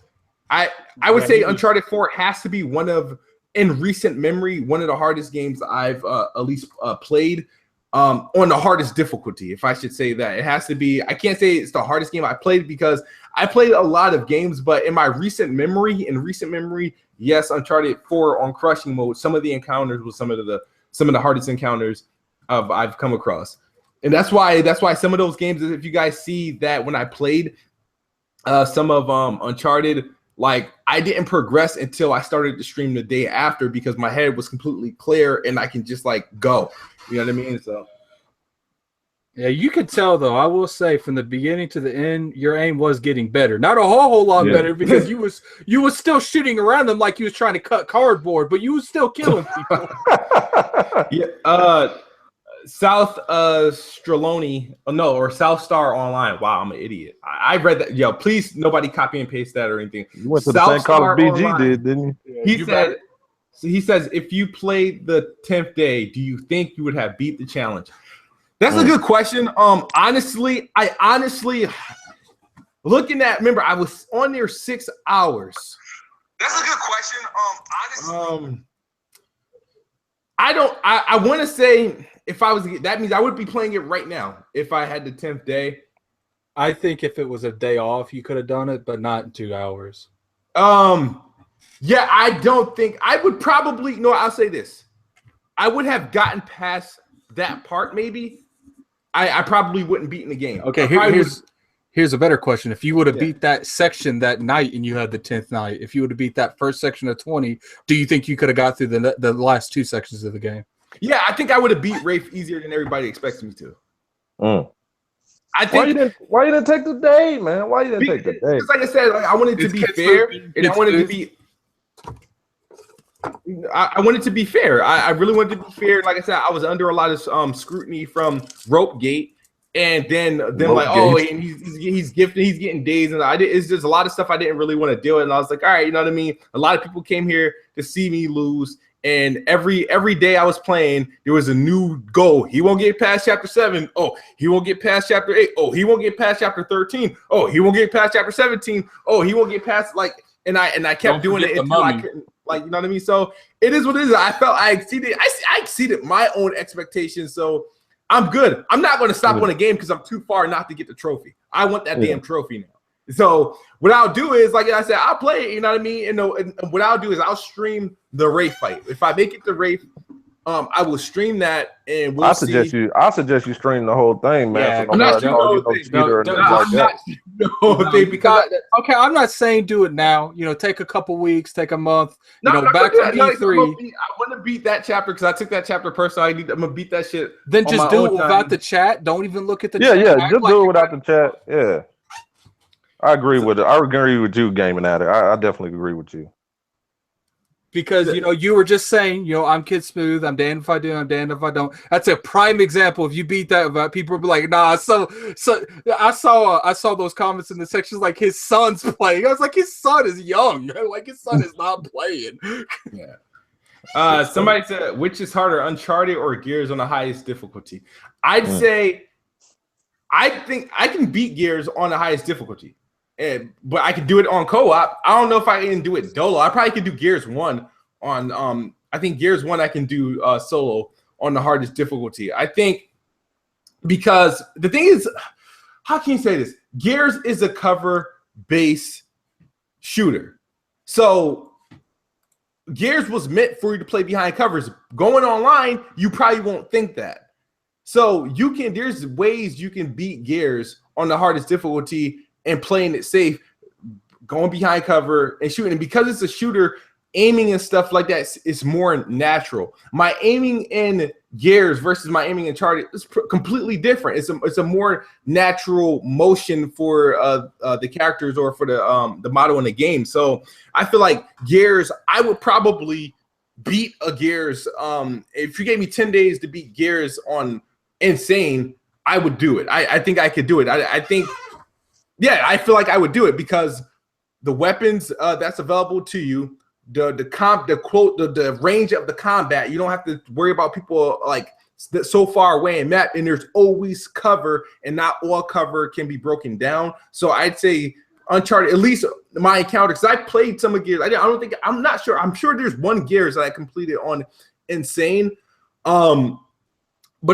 I would say Uncharted 4 has to be in recent memory, one of the hardest games I've at least played on the hardest difficulty, if I should say that. It has to be. I can't say it's the hardest game I played because I played a lot of games, but in my recent memory, yes, Uncharted 4 on crushing mode, some of the encounters was some of the hardest encounters I've come across. And that's why some of those games, if you guys see that when I played some of Uncharted, like, I didn't progress until I started to stream the day after because my head was completely clear and I can just like go. You know what I mean? So yeah, you could tell though. I will say from the beginning to the end, your aim was getting better. Not a whole lot better because you was still shooting around them like you was trying to cut cardboard, but you was still killing people. Yeah. South Straloni, or South Star Online. Wow, I'm an idiot. I read that. Yo, please, nobody copy and paste that or anything. You went to the same college BG did, didn't you? He said, So he says, if you played the 10th day, do you think you would have beat the challenge? That's a good question. Honestly, looking at, remember, I was on there 6 hours. That's a good question. Honestly, I want to say if I was, that means I would be playing it right now if I had the 10th day. I think if it was a day off, you could have done it, but not in 2 hours. Yeah, I don't think I would probably. No, I'll say this: I would have gotten past that part. Maybe I probably wouldn't beat in the game. Okay, here's a better question: if you would have beat that section that night and you had the 10th night, if you would have beat that first section of 20, do you think you could have got through the last 2 sections of the game? Yeah, I think I would have beat Rafe easier than everybody expects me to. I think why you didn't take the day, man? Why you didn't take the day? Just like I said, I wanted to be fair, and I wanted to be. I wanted to be fair. I really wanted to be fair. Like I said, I was under a lot of scrutiny from RopeGate, and then like, oh, and he's gifted, he's getting days, and it's just a lot of stuff I didn't really want to deal with. And I was like, all right, you know what I mean? A lot of people came here to see me lose, and every day I was playing, there was a new goal. He won't get past chapter 7. Oh, he won't get past chapter 8. Oh, he won't get past chapter 13. Oh, he won't get past chapter 17. Oh, he won't get past like, and I kept doing it until I couldn't. Like, you know what I mean? So it is what it is. I felt I exceeded my own expectations. So I'm good. I'm not going to stop on a game because I'm too far not to get the trophy. I want that damn trophy now. So what I'll do is, like I said, I'll play it, you know what I mean? And what I'll do is I'll stream the Rafe fight. If I make it to Rafe, I will stream that, and we'll see. I suggest you stream the whole thing, man. Yeah, so I'm not because okay, I'm not saying do it now. You know, take a couple weeks, take a month. Back to E3. I want to beat that chapter because I took that chapter personally. I'm gonna beat that shit. Then just do it without the chat. Don't even look at the chat. Yeah, just do it without the chat. Yeah, I agree with it. I agree with you, Gaming Addict. I definitely agree with you. Because, you were just saying, I'm Kid Smooth. I'm damned if I do. I'm damned if I don't. That's a prime example. If you beat that, people will be like, nah. So I saw those comments in the sections like his son's playing. I was like, his son is young. Like his son is not playing. Yeah. Somebody said, which is harder, Uncharted or Gears on the highest difficulty? I'd say, I think I can beat Gears on the highest difficulty. But I could do it on co-op. I don't know if I can do it dolo. I probably could do Gears 1 on I think Gears 1 I can do solo on the hardest difficulty. I think because the thing is, how can you say this? Gears is a cover-based shooter. So Gears was meant for you to play behind covers. Going online, you probably won't think that. So there's ways you can beat Gears on the hardest difficulty and playing it safe, going behind cover and shooting. And because it's a shooter, aiming and stuff like that is more natural. My aiming in Gears versus my aiming in Uncharted is completely different. It's a more natural motion for the characters or for the model in the game. So I feel like Gears, I would probably beat a Gears. If you gave me 10 days to beat Gears on Insane, I would do it. I think I could do it. I think. Yeah, I feel like I would do it because the weapons that's available to you, the range of the combat, you don't have to worry about people like so far away in map, and there's always cover, and not all cover can be broken down. So I'd say Uncharted, at least my encounter, because I played some of Gears. I'm not sure. I'm sure there's one Gears that I completed on Insane. But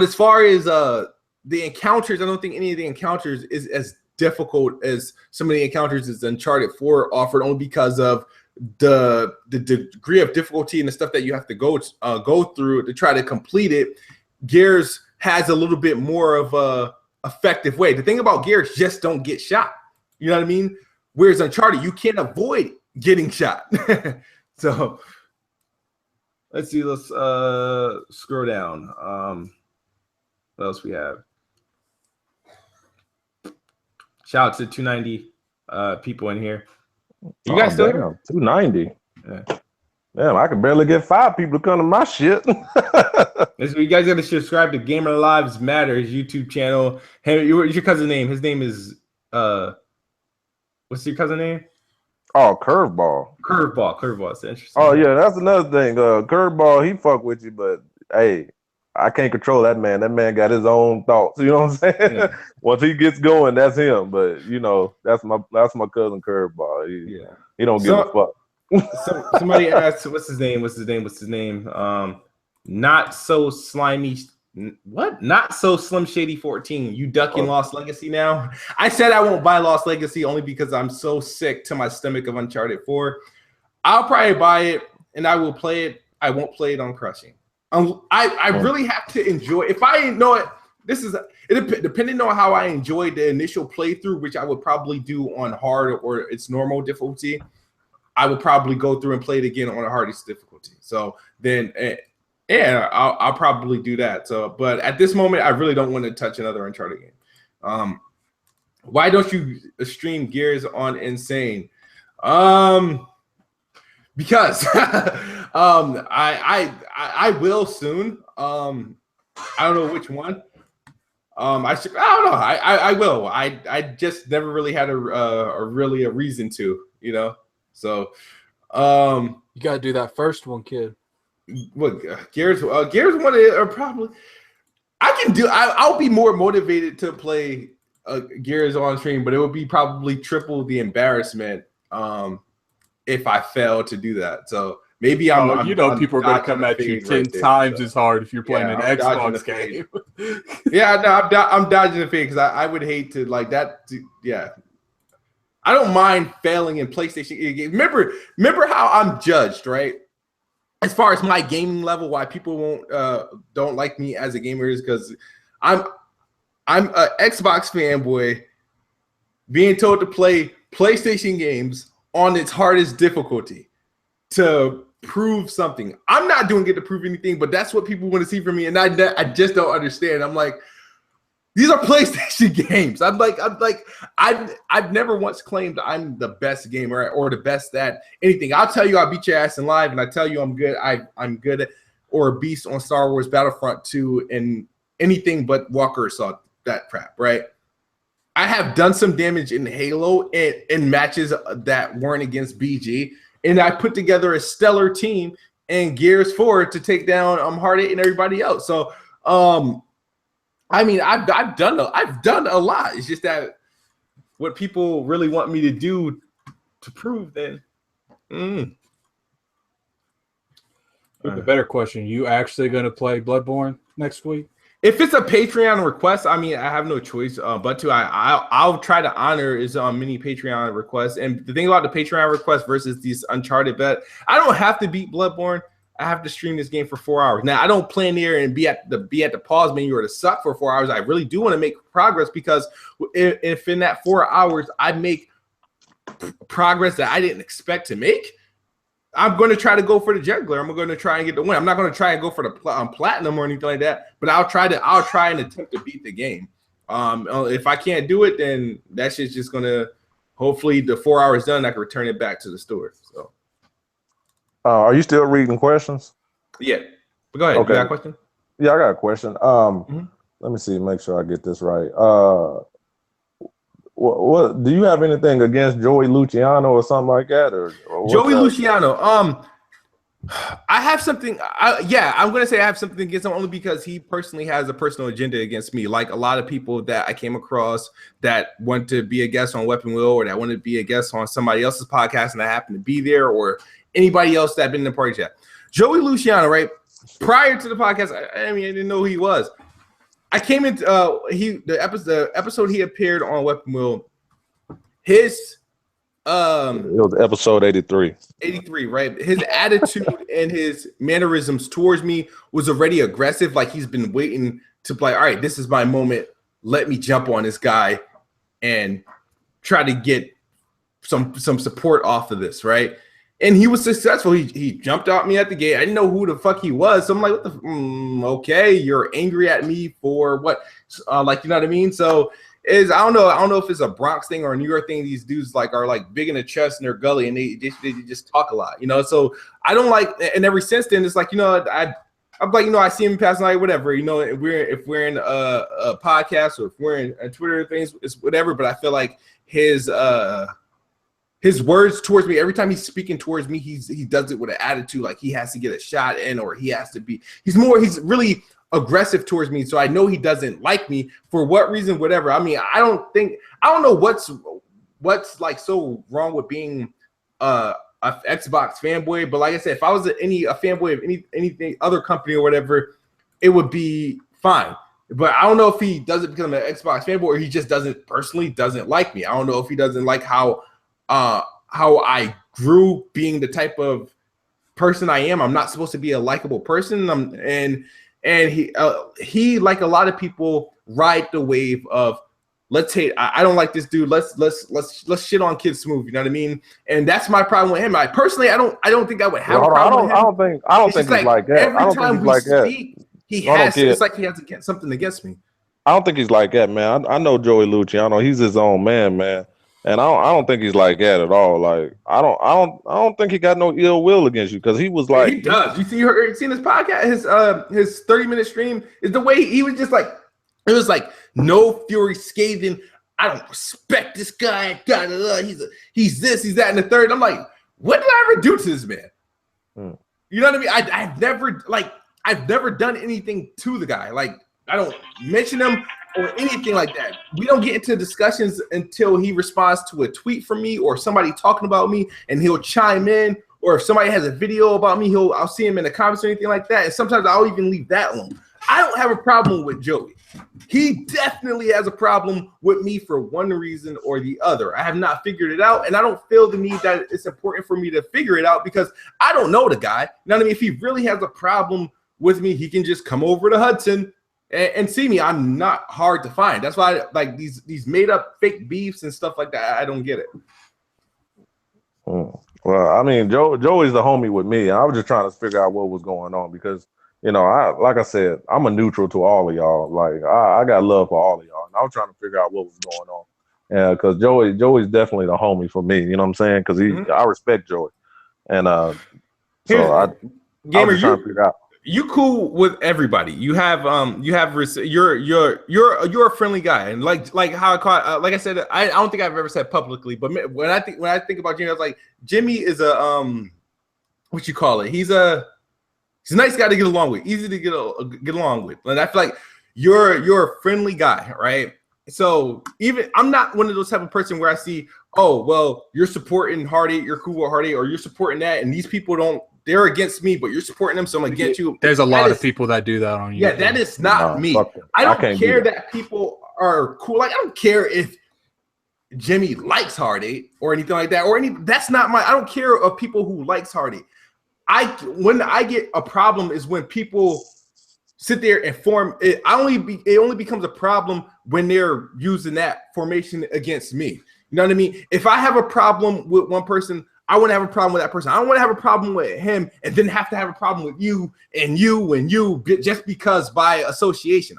as far as the encounters, I don't think any of the encounters is as difficult as some of the encounters as Uncharted 4 offered, only because of the degree of difficulty and the stuff that you have to go through to try to complete it. Gears has a little bit more of a effective way. The thing about Gears, just don't get shot. You know what I mean? Whereas Uncharted, you can't avoid getting shot. So let's see. Let's scroll down. What else we have? Shout out to 290 people in here. You guys still here? 290. Yeah. Damn, I can barely get 5 people to come to my shit. You guys got to subscribe to Gamer Lives Matter, his YouTube channel. Hey, what's your cousin's name? His name is what's your cousin's name? Oh, curveball. Curveball. It's interesting. Oh yeah, that's another thing. Curveball, he fuck with you, but hey, I can't control that man. That man got his own thoughts. You know what I'm saying? Yeah. Once he gets going, that's him. But that's my cousin Curveball. He don't give a fuck. Somebody asked, what's his name? Not so slimy. What? Not so Slim Shady 14. You ducking Lost Legacy now? I said I won't buy Lost Legacy only because I'm so sick to my stomach of Uncharted 4. I'll probably buy it and I will play it. I won't play it on crushing. I really have to enjoy. If I know it, depending on how I enjoyed the initial playthrough, which I would probably do on hard or its normal difficulty. I would probably go through and play it again on the hardest difficulty. So then, I'll probably do that. So, but at this moment, I really don't want to touch another Uncharted game. Why don't you stream Gears on Insane? Because I will soon. I don't know which one. I don't know. I will. I just never really had a reason to, So, you gotta do that first one, kid. What Gears one are probably I can do. I'll be more motivated to play Gears on stream, but it would be probably triple the embarrassment if I fail to do that. So maybe people are gonna come at you 10 times as hard if you're playing an Xbox game. Yeah, no, I'm dodging the fade because I would hate to like that. Yeah. I don't mind failing in PlayStation games. Remember how I'm judged, right? As far as my gaming level, why people don't like me as a gamer is because I'm an Xbox fanboy being told to play PlayStation games on its hardest difficulty to prove something. I'm not doing it to prove anything, but that's what people want to see from me, and I just don't understand. I'm like, these are PlayStation games. I've never once claimed I'm the best gamer or the best at anything. I'll tell you I'll beat your ass in live, and I tell you I'm good. I'm good at or a beast on Star Wars Battlefront 2 and anything but Walker Assault, that crap, right? I have done some damage in Halo in matches that weren't against BG, and I put together a stellar team in Gears 4 to take down Hard 8 and everybody else. So I mean, I've done a lot. It's just that what people really want me to do to prove then. The better question: you actually going to play Bloodborne next week? If it's a Patreon request, I mean, I have no choice but to. I'll try to honor his many Patreon requests. And the thing about the Patreon request versus these Uncharted bet, I don't have to beat Bloodborne. I have to stream this game for 4 hours. Now, I don't plan there and be at the pause menu or to suck for 4 hours. I really do want to make progress because if in that 4 hours I make progress that I didn't expect to make, I'm going to try to go for the juggler. I'm going to try and get the win. I'm not going to try and go for the platinum or anything like that, but I'll try and attempt to beat the game. If I can't do it, then that shit's just going to, hopefully the 4 hours done, I can return it back to the store. So. Are you still reading questions? Yeah. But go ahead. Okay. You got a question? Yeah, I got a question. Let me see, make sure I get this right. What do you have anything against Joey Luciano or something like that? Or Joey Luciano. I have something. I'm going to say I have something against him only because he personally has a personal agenda against me. Like a lot of people that I came across that want to be a guest on Weapon Wheel or that want to be a guest on somebody else's podcast and I happen to be there, or anybody else that been in the party chat. Joey Luciano, right? Prior to the podcast, I didn't know who he was. I came into the episode he appeared on Weapon Wheel. His it was episode 83. 83, right? His attitude and his mannerisms towards me was already aggressive. Like he's been waiting to play. All right, this is my moment. Let me jump on this guy and try to get some support off of this, right? And he was successful. He jumped out me at the gate. I didn't know who the fuck he was. So I'm like, what the okay, you're angry at me for what? Like, you know what I mean? So I don't know if it's a Bronx thing or a New York thing. These dudes are big in the chest and they're gully and they just talk a lot, So I don't like, and ever since then it's like, I'm like, I see him passing like whatever, if we're in a podcast or if we're in Twitter things, it's whatever. But I feel like his his words towards me, every time he's speaking towards me, he does it with an attitude, like he has to get a shot in, or he has to be. He's really aggressive towards me, so I know he doesn't like me for what reason, whatever. I mean, I don't know what's like so wrong with being a Xbox fanboy, but like I said, if I was a fanboy of anything other company or whatever, it would be fine. But I don't know if he does it because I'm an Xbox fanboy, or he just personally doesn't like me. I don't know if he doesn't like how I grew being the type of person I am. I'm not supposed to be a likable person. And he like a lot of people ride the wave of let's hate. I don't like this dude. Let's shit on Kid Smooth. You know what I mean? And that's my problem with him. I personally, I don't think I would have a problem with him. I don't think he's like that. Every time we speak, it's like he has something against me. I don't think he's like that, man. I know Joey Luciano. He's his own man. And I don't think he's like that at all. Like I don't think he got no ill will against you, because he was like, he does. You seen his podcast, his 30-minute stream is the way he was just like, it was like no fury scathing. I don't respect this guy. Da, da, da. He's this, he's that, and the third. I'm like, what did I ever do to this man? You know what I mean? I've never done anything to the guy. Like I don't mention him or anything like that. We don't get into discussions until he responds to a tweet from me or somebody talking about me, and he'll chime in. Or if somebody has a video about me, I'll see him in the comments or anything like that. And sometimes I'll even leave that alone. I don't have a problem with Joey. He definitely has a problem with me for one reason or the other. I have not figured it out, and I don't feel the need that it's important for me to figure it out because I don't know the guy. You know what I mean? If he really has a problem with me, he can just come over to Hudson and see me. I'm not hard to find. That's why like these made up fake beefs and stuff like that. I don't get it. Well, I mean, Joey's the homie with me. I was just trying to figure out what was going on because, you know, like I said, I'm a neutral to all of y'all. Like I got love for all of y'all, and I was trying to figure out what was going on. Yeah, because Joey's definitely the homie for me. You know what I'm saying? Because I respect Joey, and I was just trying to figure out. You cool with everybody. You're a friendly guy, and like how I caught. Like I said, I don't think I've ever said publicly, but when I think about Jimmy, I was like, Jimmy is a what you call it? He's a nice guy to get along with, easy to get along with. And I feel like you're a friendly guy, right? So even I'm not one of those type of person where I see, oh well, you're supporting Hardy, you're cool with Hardy, or you're supporting that, and these people they're against me, but you're supporting them, so I'm against you. There's a lot of people that do that on you. Yeah, that is not me. I don't care that people are cool. Like I don't care if Jimmy likes Hardy or anything like that, that's not my. I don't care of people who likes Hardy. When I get a problem is when people sit there and form it. It only becomes a problem when they're using that formation against me. You know what I mean? If I have a problem with one person, I want to have a problem with that person. I don't want to have a problem with him and then have to have a problem with you and you just because by association.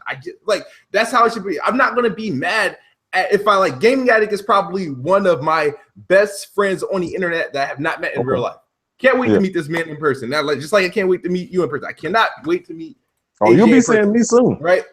That's how it should be. I'm not going to be mad if I like Gaming Addict is probably one of my best friends on the internet that I have not met in real life. Can't wait to meet this man in person. Now, just like I can't wait to meet you in person. I cannot wait to meet. Oh, you'll be seeing me soon, right?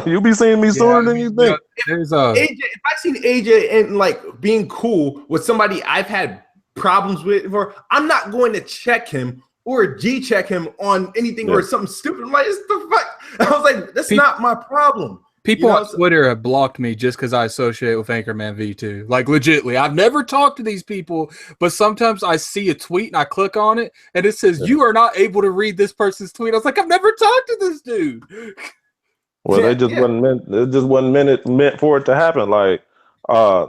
You'll be seeing me sooner than you think. There's AJ, if I seen AJ and like being cool with somebody I've had problems with, I'm not going to check him or G-check him on anything or something stupid. I'm like, what the fuck? I was like, that's not my problem. People on Twitter have blocked me just because I associate with Anchorman V2. Like, legitly, I've never talked to these people, but sometimes I see a tweet and I click on it, and it says, you are not able to read this person's tweet. I was like, I've never talked to this dude. Well, they just wasn't meant for it to happen. Like,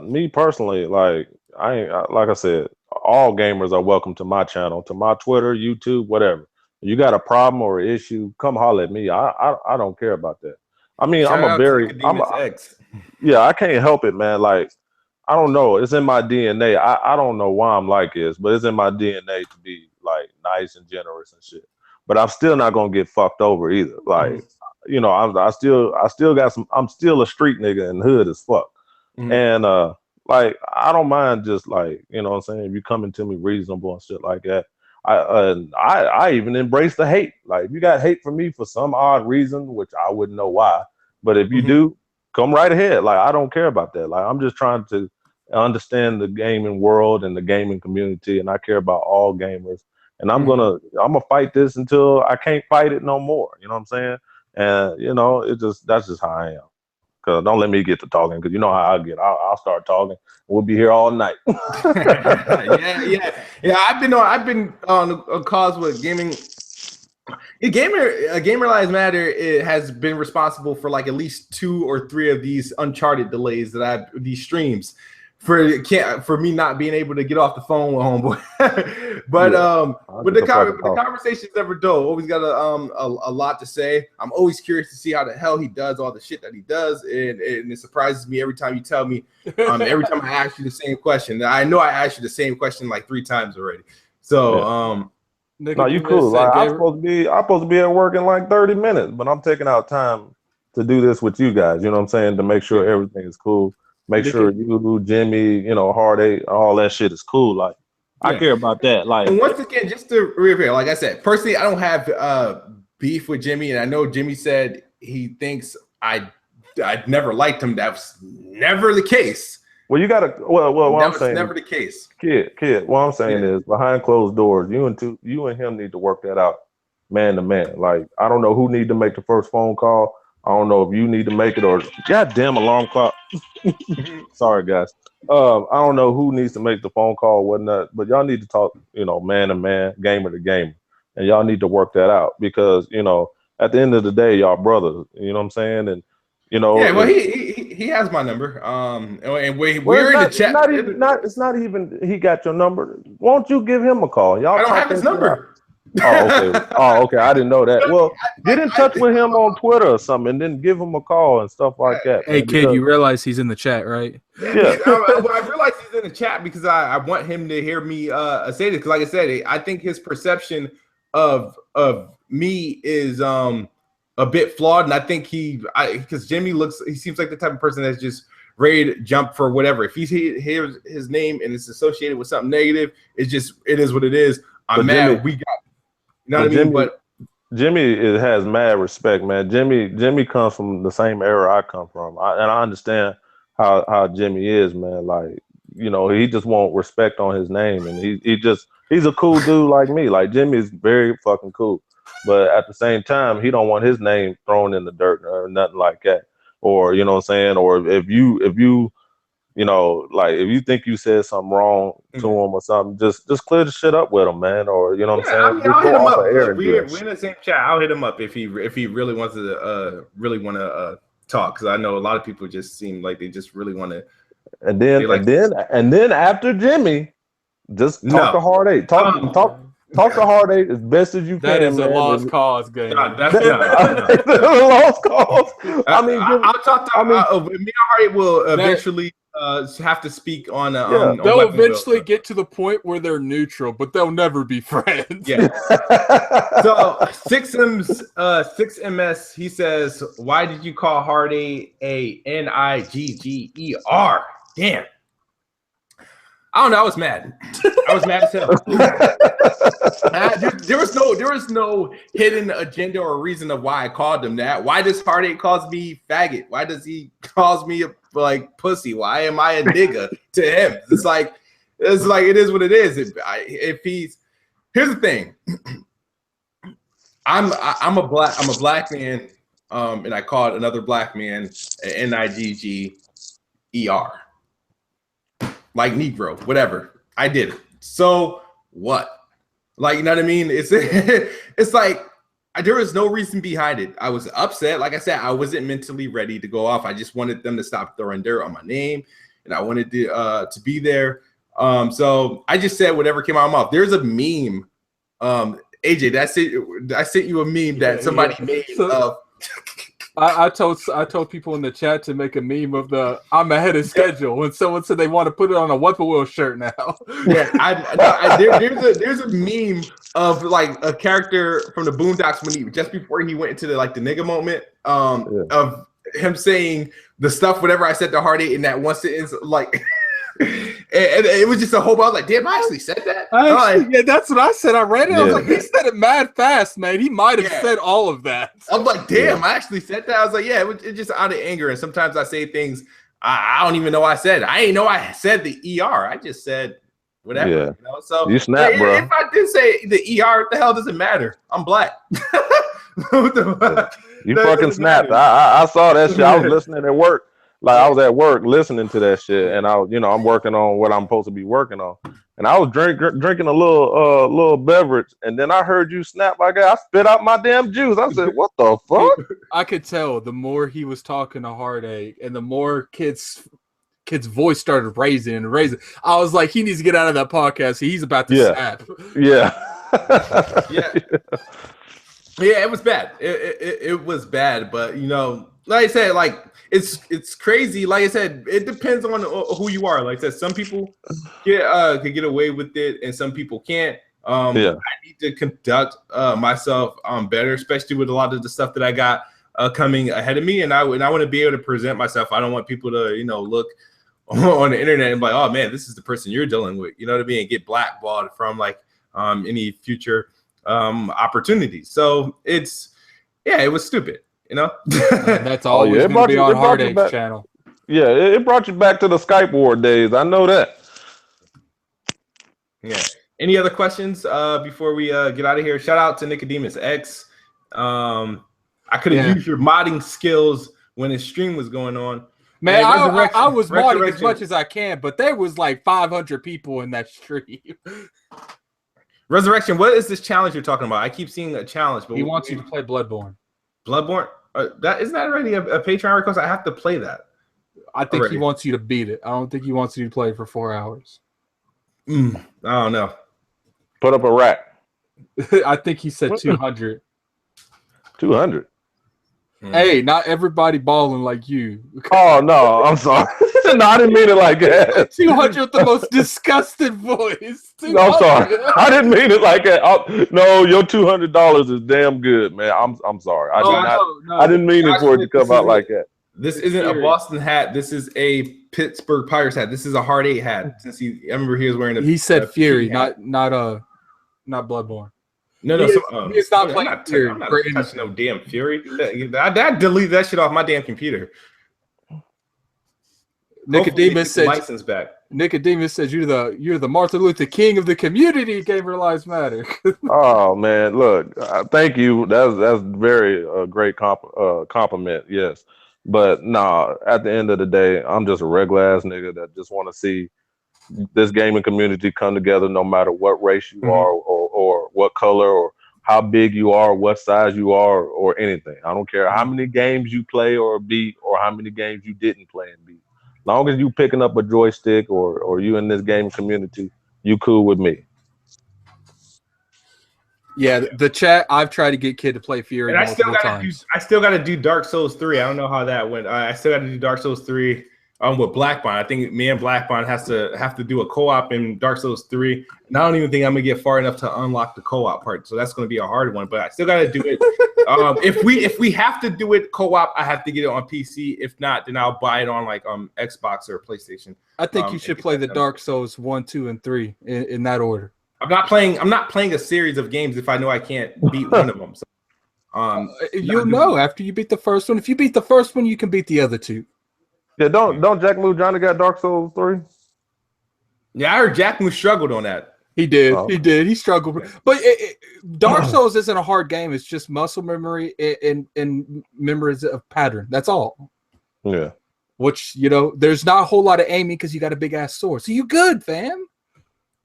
me personally, like I said, all gamers are welcome to my channel, to my Twitter, YouTube, whatever. You got a problem or an issue, come holler at me. I don't care about that. I mean, I can't help it, man. Like, I don't know. It's in my DNA. I don't know why I'm like this, but it's in my DNA to be like nice and generous and shit. But I'm still not gonna get fucked over either. Like, you know, I still got some. I'm still a street nigga and hood as fuck. And like, I don't mind just like, you know what I'm saying, if you coming to me reasonable and shit like that. I even embrace the hate. Like, if you got hate for me for some odd reason, which I wouldn't know why, but if you do, come right ahead. Like, I don't care about that. Like, I'm just trying to understand the gaming world and the gaming community, and I care about all gamers. And I'm gonna fight this until I can't fight it no more. You know what I'm saying? And you know, that's just how I am. Cause don't let me get to talking, because you know how I get. I'll start talking. We'll be here all night. yeah. I've been on a cause with gaming. Gamer Lives Matter, it has been responsible for like at least 2 or 3 of these Uncharted delays these streams for me not being able to get off the phone with homeboy. But the conversation's never dull. Always got a lot to say. I'm always curious to see how the hell he does all the shit that he does, and it surprises me every time you tell me. Every time I ask you the same question, I know I asked you the same question like 3 times already. So no, you cool. Like, I'm supposed to be at work in like 30 minutes, but I'm taking out time to do this with you guys. You know what I'm saying? To make sure everything is cool. Make sure you, Jimmy, you know, Heartache, all that shit is cool. Like, I care about that. Like, and once again, just to reappear, like I said, personally, I don't have beef with Jimmy, and I know Jimmy said he thinks I'd never liked him. That's never the case. Well, you gotta. Well, what I'm saying, never the case. Kid. What I'm saying is, behind closed doors, you and him need to work that out, man to man. Like, I don't know who need to make the first phone call. I don't know if you need to make it or goddamn alarm clock. Sorry, guys. I don't know who needs to make the phone call, whatnot, but y'all need to talk, you know, man to man, gamer to gamer, and y'all need to work that out, because you know, at the end of the day, y'all brothers. You know what I'm saying? And you know, yeah. Well, he has my number. And we're in the chat. It's not even he got your number. Won't you give him a call? Y'all. I don't have his number. Oh, okay. I didn't know that. Well, get in touch with him on Twitter or something, and then give him a call and stuff like that. Hey, kid, you realize he's in the chat, right? Yeah. I realize he's in the chat because I want him to hear me say this. Because, like I said, I think his perception of me is a bit flawed, and I think because Jimmy seems like the type of person that's just ready to jump for whatever. If he hears his name and it's associated with something negative, it is what it is. I'm mad. We got. You know what I mean? But Jimmy has mad respect, man. Jimmy comes from the same era I come from, and I understand how Jimmy is, man. Like, you know, he just won't respect on his name, and he's a cool dude like me. Like, Jimmy is very fucking cool, but at the same time, he don't want his name thrown in the dirt or nothing like that. Or, you know what I'm saying? Or if you you know, like, if you think you said something wrong to him or something, just clear the shit up with him, man. Or, you know what I'm saying? I'll hit him up. We're in the same chat. I'll hit him up if he really wants to talk, because I know a lot of people just seem like they just really want to. And then after Jimmy, just talk to Heartache. Talk to Heartache as best as you can. That is a lost cause, game. That's not a lost cause. I mean, I'll talk to. Me and Heartache will eventually have to speak on. They'll eventually get to the point where they're neutral, but they'll never be friends. Yeah. So 6MS, he says, "Why did you call Heartache a Nigger? Damn." I don't know. I was mad. I was mad as hell. There was no hidden agenda or reason of why I called him that. Why does Heartache calls me faggot? Why does he calls me like pussy? Why am I a nigga to him? It's like it is what it is. Here's the thing. I'm a black man, and I called another black man Nigger. Like Negro, whatever. I did it. So what? Like, you know what I mean? It's like there was no reason behind it. I was upset. Like I said, I wasn't mentally ready to go off. I just wanted them to stop throwing dirt on my name, and I wanted to be there. So I just said whatever came out of my mouth. There's a meme. AJ, I sent you a meme that somebody made of. I told people in the chat to make a meme of the "I'm ahead of schedule" when someone said they want to put it on a Weapon Wheel shirt now. Yeah, there's a meme of like a character from the Boondocks when just before he went into the nigga moment of him saying the stuff whatever I said to Heartache in that one sentence, like. And it was just a whole. I was like, "Damn, I actually said that." Yeah, that's what I said. I read it. I was like, "He said it mad fast, man. He might have said all of that." I'm like, "Damn, I actually said that." I was like, "Yeah, it's just out of anger." And sometimes I say things I don't even know what I said. I ain't know I said the ER. I just said whatever. Yeah. You know? So you snap, bro. If I did say the ER, what the hell does it matter? I'm black. You fucking snapped. I saw that shit. I was listening at work. Like I was at work listening to that shit, and I'm working on what I'm supposed to be working on. And I was drinking a little beverage, and then I heard you snap like that. I spit out my damn juice. I said, "What the fuck?" I could tell the more he was talking to Heartache, and the more kids' voice started raising and raising. I was like, he needs to get out of that podcast. He's about to snap. Yeah. Yeah. Yeah, it was bad. It was bad, but like I said, like it's crazy. Like I said, it depends on who you are. Like I said, some people can get away with it, and some people can't. I need to conduct myself better, especially with a lot of the stuff that I got coming ahead of me, and I want to be able to present myself. I don't want people to look on the internet and be like, oh man, this is the person you're dealing with. You know what I mean? And get blackballed from like any future opportunities. So it was stupid. That's always going to be on Heartache's channel. Yeah, it brought you back to the Skype war days. I know that. Yeah. Any other questions before we get out of here? Shout out to Nicodemus X. I could have used your modding skills when his stream was going on. Man, I was modding as much as I can, but there was like 500 people in that stream. Resurrection, what is this challenge you're talking about? I keep seeing a challenge, but he wants you to play Bloodborne. Bloodborne? That isn't that already a Patreon request? I have to play that. I think he wants you to beat it. I don't think he wants you to play it for 4 hours. I don't know. Put up a rack. I think he said 200. 200. Hey, not everybody balling like you. Oh no, I'm sorry. No, I didn't mean it like that. 200 with the most disgusted voice. No, I'm sorry. I didn't mean it like that. No, your $200 is damn good, man. I'm sorry. I didn't mean it for it to come out like that. This isn't a Boston hat. This is a Pittsburgh Pirates hat. This is a Hard 8 hat. Since I remember he was wearing He said Fury, not Bloodborne. No, he's not playing Fury. I'm not touching no damn Fury. I delete that shit off my damn computer. Nicodemus said license back. Nicodemus says you're the Martin Luther King of the community. Gamer Lives Matter. Oh man, look, thank you. That's very great compliment. Yes, but at the end of the day, I'm just a regular ass nigga that just want to see this gaming community come together, no matter what race you are, or what color, or how big you are, what size you are, or anything. I don't care how many games you play or beat, or how many games you didn't play and beat. Long as you picking up a joystick or you in this gaming community, you cool with me. Yeah, the chat. I've tried to get Kid to play Fury multiple times. I still got to do Dark Souls 3. I don't know how that went. I still got to do Dark Souls 3 with Blackbond. I think me and Blackbond have to do a co-op in Dark Souls 3. And I don't even think I'm gonna get far enough to unlock the co-op part. So that's gonna be a hard one. But I still got to do it. If we have to do it co-op, I have to get it on PC. If not, then I'll buy it on like Xbox or PlayStation. I think you should play the Dark Souls 1, 2, and 3 in that order. I'm not playing a series of games if I know I can't beat one of them. So, you'll know after you beat the first one. If you beat the first one, you can beat the other two. Yeah, don't Jack Moo Johnny got Dark Souls 3? Yeah, I heard Jack Moo struggled on that. He did. Oh. He did. He struggled. But Dark Souls isn't a hard game. It's just muscle memory and memories of pattern. That's all. Yeah. Which, there's not a whole lot of aiming because you got a big ass sword. So you good, fam.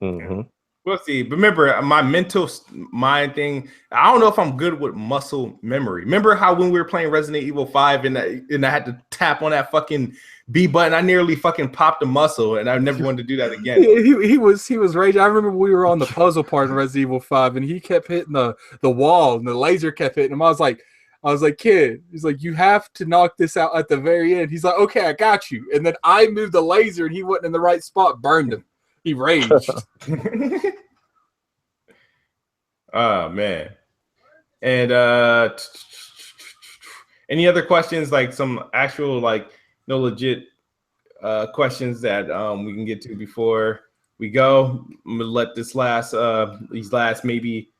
Mm-hmm. We'll see. But remember, my mental mind thing, I don't know if I'm good with muscle memory. Remember how when we were playing Resident Evil 5 and I had to tap on that fucking B button, I nearly fucking popped a muscle, and I never wanted to do that again. He was raging. I remember we were on the puzzle part in Resident Evil 5, and he kept hitting the wall, and the laser kept hitting him. I was like, kid, he's like, you have to knock this out at the very end. He's like, okay, I got you. And then I moved the laser, and he wasn't in the right spot, burned him. He raged. Oh man. And any other questions, like some actual legit questions that we can get to before we go? I'm gonna let this these last maybe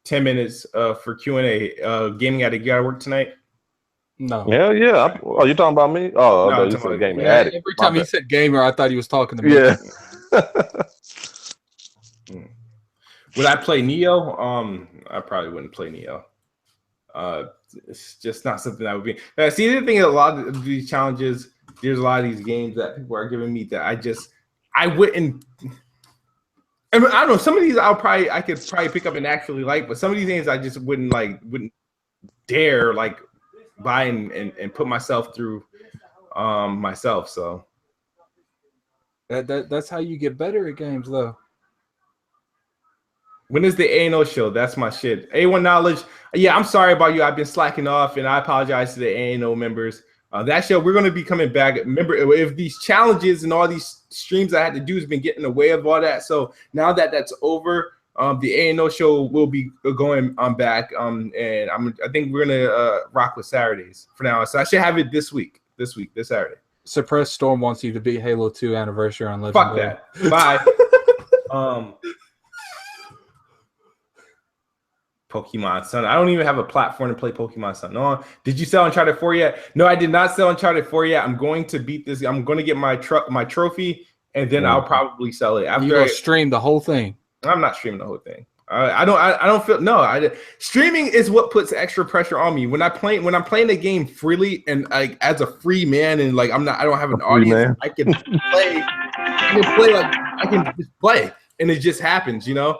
10 minutes for Q&A. Gaming Addict, you gotta work tonight? No. Hell yeah. Oh, you talking about me? Oh, No, you said gaming Yeah, addict. every time he said gamer, I thought he was talking to me. Yeah. Would I play Neo? I probably wouldn't play Neo. It's just not something I would be. See, the thing, a lot of these challenges, there's a lot of these games that people are giving me that I wouldn't. I mean, I don't know. Some of these I could probably pick up and actually like, but some of these games I just wouldn't dare like buy and put myself through myself. So that's how you get better at games, though. When is the A&O show? That's my shit. A1 Knowledge. Yeah, I'm sorry about you. I've been slacking off, and I apologize to the A&O members. That show, we're going to be coming back. Remember, if these challenges and all these streams I had to do has been getting in the way of all that. So now that that's over, the A&O show will be going back. And I think we're going to rock with Saturdays for now. So I should have it this Saturday. Suppressed Storm wants you to beat Halo 2 Anniversary on Legendary. Fuck that. Bye. Pokemon Sun. I don't even have a platform to play Pokemon Sun on. Did you sell Uncharted 4 yet? No, I did not sell Uncharted 4 yet. I'm going to beat this. I'm going to get my trophy, and then I'll probably sell it. After you stream the whole thing. I'm not streaming the whole thing. I don't feel no. Streaming is what puts extra pressure on me when I'm playing the game freely and like as a free man and like I don't have an audience. Man. I can play. I can just play, and it just happens, you know.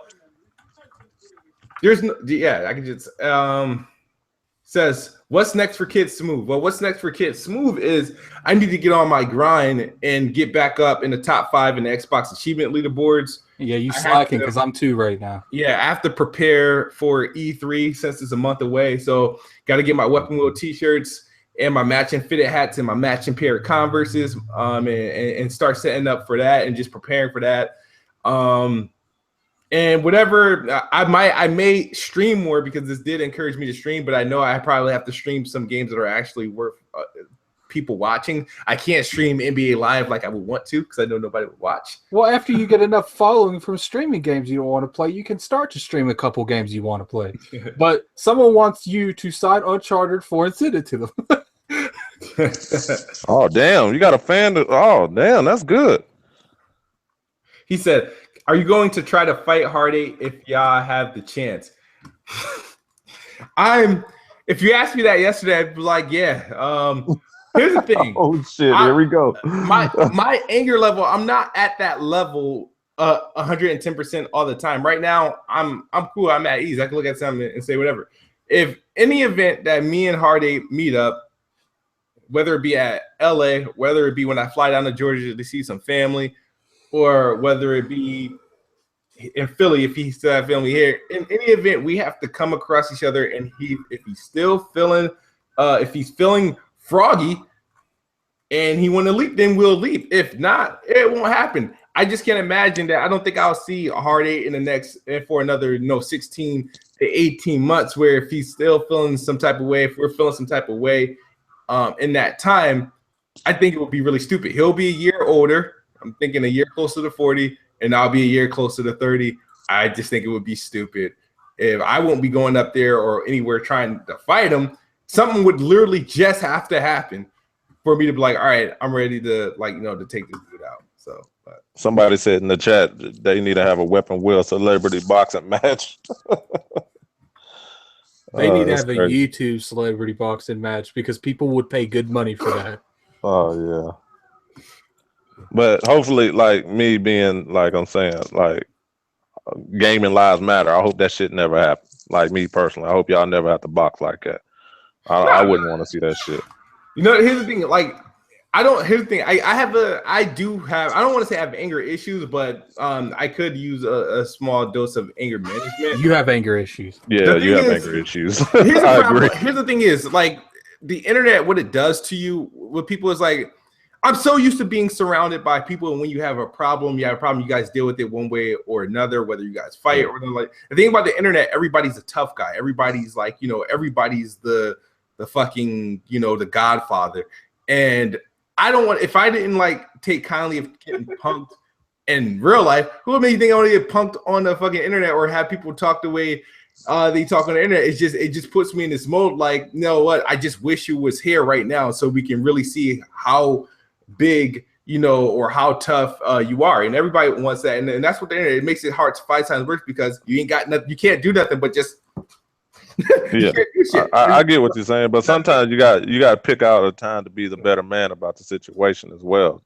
There's no, I can just says what's next for Kid Smooth? Well, what's next for Kid Smooth is I need to get on my grind and get back up in the top 5 in the Xbox achievement leaderboards. Yeah, you slacking because I'm 2 right now. Yeah, I have to prepare for E3 since it's a month away. So got to get my Weapon Wheel t-shirts and my matching fitted hats and my matching pair of Converses and start setting up for that and just preparing for that. And whatever, I may stream more because this did encourage me to stream, but I know I probably have to stream some games that are actually worth people watching. I can't stream NBA Live like I would want to because I know nobody would watch. Well, after you get enough following from streaming games you don't want to play, you can start to stream a couple games you want to play. But someone wants you to sign Uncharted 4 and send it to them. Oh, damn. You got a fan. Oh, damn. That's good. He said, are you going to try to fight Hardy if y'all have the chance? If you asked me that yesterday, I'd be like, yeah. Here's the thing. Oh shit, here we go. My anger level, I'm not at that level 110% all the time. Right now, I'm cool. I'm at ease. I can look at something and say whatever. If any event that me and Hardy meet up, whether it be at LA, whether it be when I fly down to Georgia to see some family, or whether it be in Philly, if he still have family here, in any event, we have to come across each other. And if he's still feeling, if he's feeling froggy and he want to leap, then we'll leap. If not, it won't happen. I just can't imagine that. I don't think I'll see a Hard 8 in the next for another 16 to 18 months. Where if he's still feeling some type of way, if we're feeling some type of way in that time, I think it would be really stupid. He'll be a year older. I'm thinking a year closer to 40, and I'll be a year closer to 30. I just think it would be stupid if I won't be going up there or anywhere trying to fight him. Something would literally just have to happen for me to be like, all right, I'm ready to to take this dude out. So, but. Somebody said in the chat they need to have a Weapon Wheel celebrity boxing match. They need to have a YouTube celebrity boxing match because people would pay good money for that. Oh yeah. But hopefully, like me being like I'm saying, like gaming lives matter. I hope that shit never happens. Like me personally, I hope y'all never have to box like that. I wouldn't want to see that shit. You know, here's the thing. Like, Here's the thing. I don't want to say I have anger issues, but I could use a small dose of anger management. You have anger issues. Yeah, you have anger issues. Here's the problem. Here's the thing is like the internet. What it does to you with people is like. I'm so used to being surrounded by people, and when you have a problem, you guys deal with it one way or another, whether you guys fight or like. The thing about the internet, everybody's a tough guy. Everybody's like, everybody's the fucking, the Godfather. And I don't want, if I didn't like take kindly of getting punked in real life, who would make you think I want to get punked on the fucking internet or have people talk the way they talk on the internet. It just puts me in this mode like, you know what? I just wish you was here right now so we can really see how big, or how tough you are. And everybody wants that. And that's what the internet, it makes it hard to 5 times worse because you ain't got nothing, you can't do nothing but just yeah. I get what you're saying, but sometimes you got to pick out a time to be the better man about the situation as well.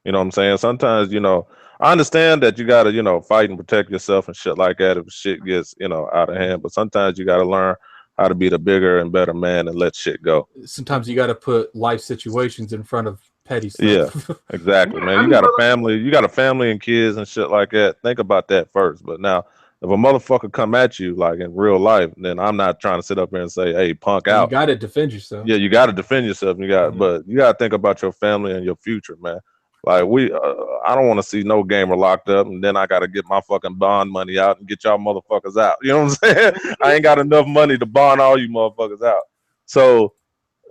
You know what I'm saying? Sometimes, I understand that you got to, fight and protect yourself and shit like that if shit gets, out of hand. But sometimes you got to learn how to be the bigger and better man and let shit go. Sometimes you got to put life situations in front of petty stuff. Yeah, exactly, man. You got a family and kids and shit like that. Think about that first. But now, if a motherfucker come at you like in real life, then I'm not trying to sit up here and say, "Hey, punk out." You got to defend yourself. Yeah, you got to defend yourself. But you got to think about your family and your future, man. Like I don't want to see no gamer locked up, and then I got to get my fucking bond money out and get y'all motherfuckers out. You know what I'm saying? I ain't got enough money to bond all you motherfuckers out. So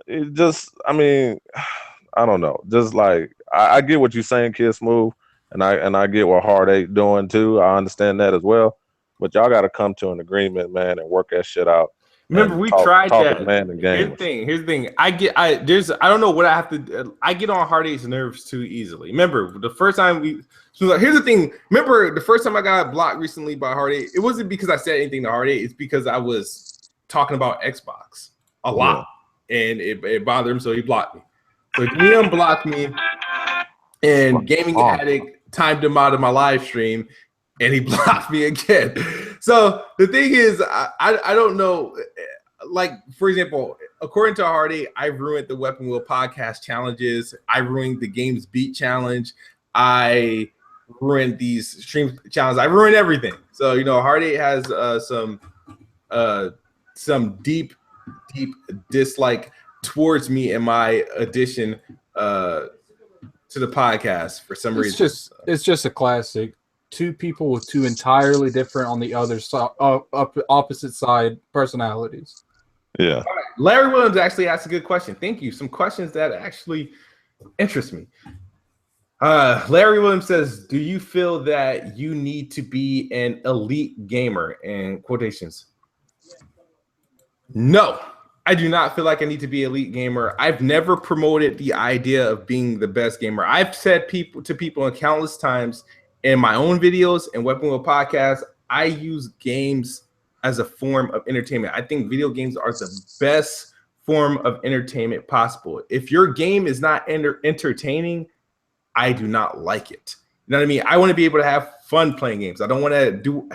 it just, I don't know. Just like I get what you're saying, Kid Smooth, and I get what Heartache doing too. I understand that as well. But y'all got to come to an agreement, man, and work that shit out. Remember, we tried that. Man and here's the thing. I don't know what I have to. I get on Heartache's nerves too easily. Remember, the first time here's the thing. Remember, the first time I got blocked recently by Heartache, it wasn't because I said anything to Heartache. It's because I was talking about Xbox a lot, and it bothered him, so he blocked me. So he unblocked me, and Gaming Addict timed him out of my live stream, and he blocked me again. So the thing is, I don't know. Like, for example, according to Hardy, I ruined the Weapon Wheel podcast challenges. I ruined the Games Beat challenge. I ruined these stream challenges. I ruined everything. So, Hardy has some deep dislike towards me and my addition to the podcast for some reason. It's just a classic. Two people with two entirely different on the other side, opposite side personalities. Yeah. All right. Larry Williams actually asked a good question. Thank you. Some questions that actually interest me. Larry Williams says, "Do you feel that you need to be an elite gamer?" In quotations. No, I do not feel like I need to be an elite gamer. I've never promoted the idea of being the best gamer. I've said to people countless times in my own videos and Weapon Wheel podcast, I use games as a form of entertainment. I think video games are the best form of entertainment possible. If your game is not entertaining, I do not like it. You know what I mean? I want to be able to have fun playing games. I don't want to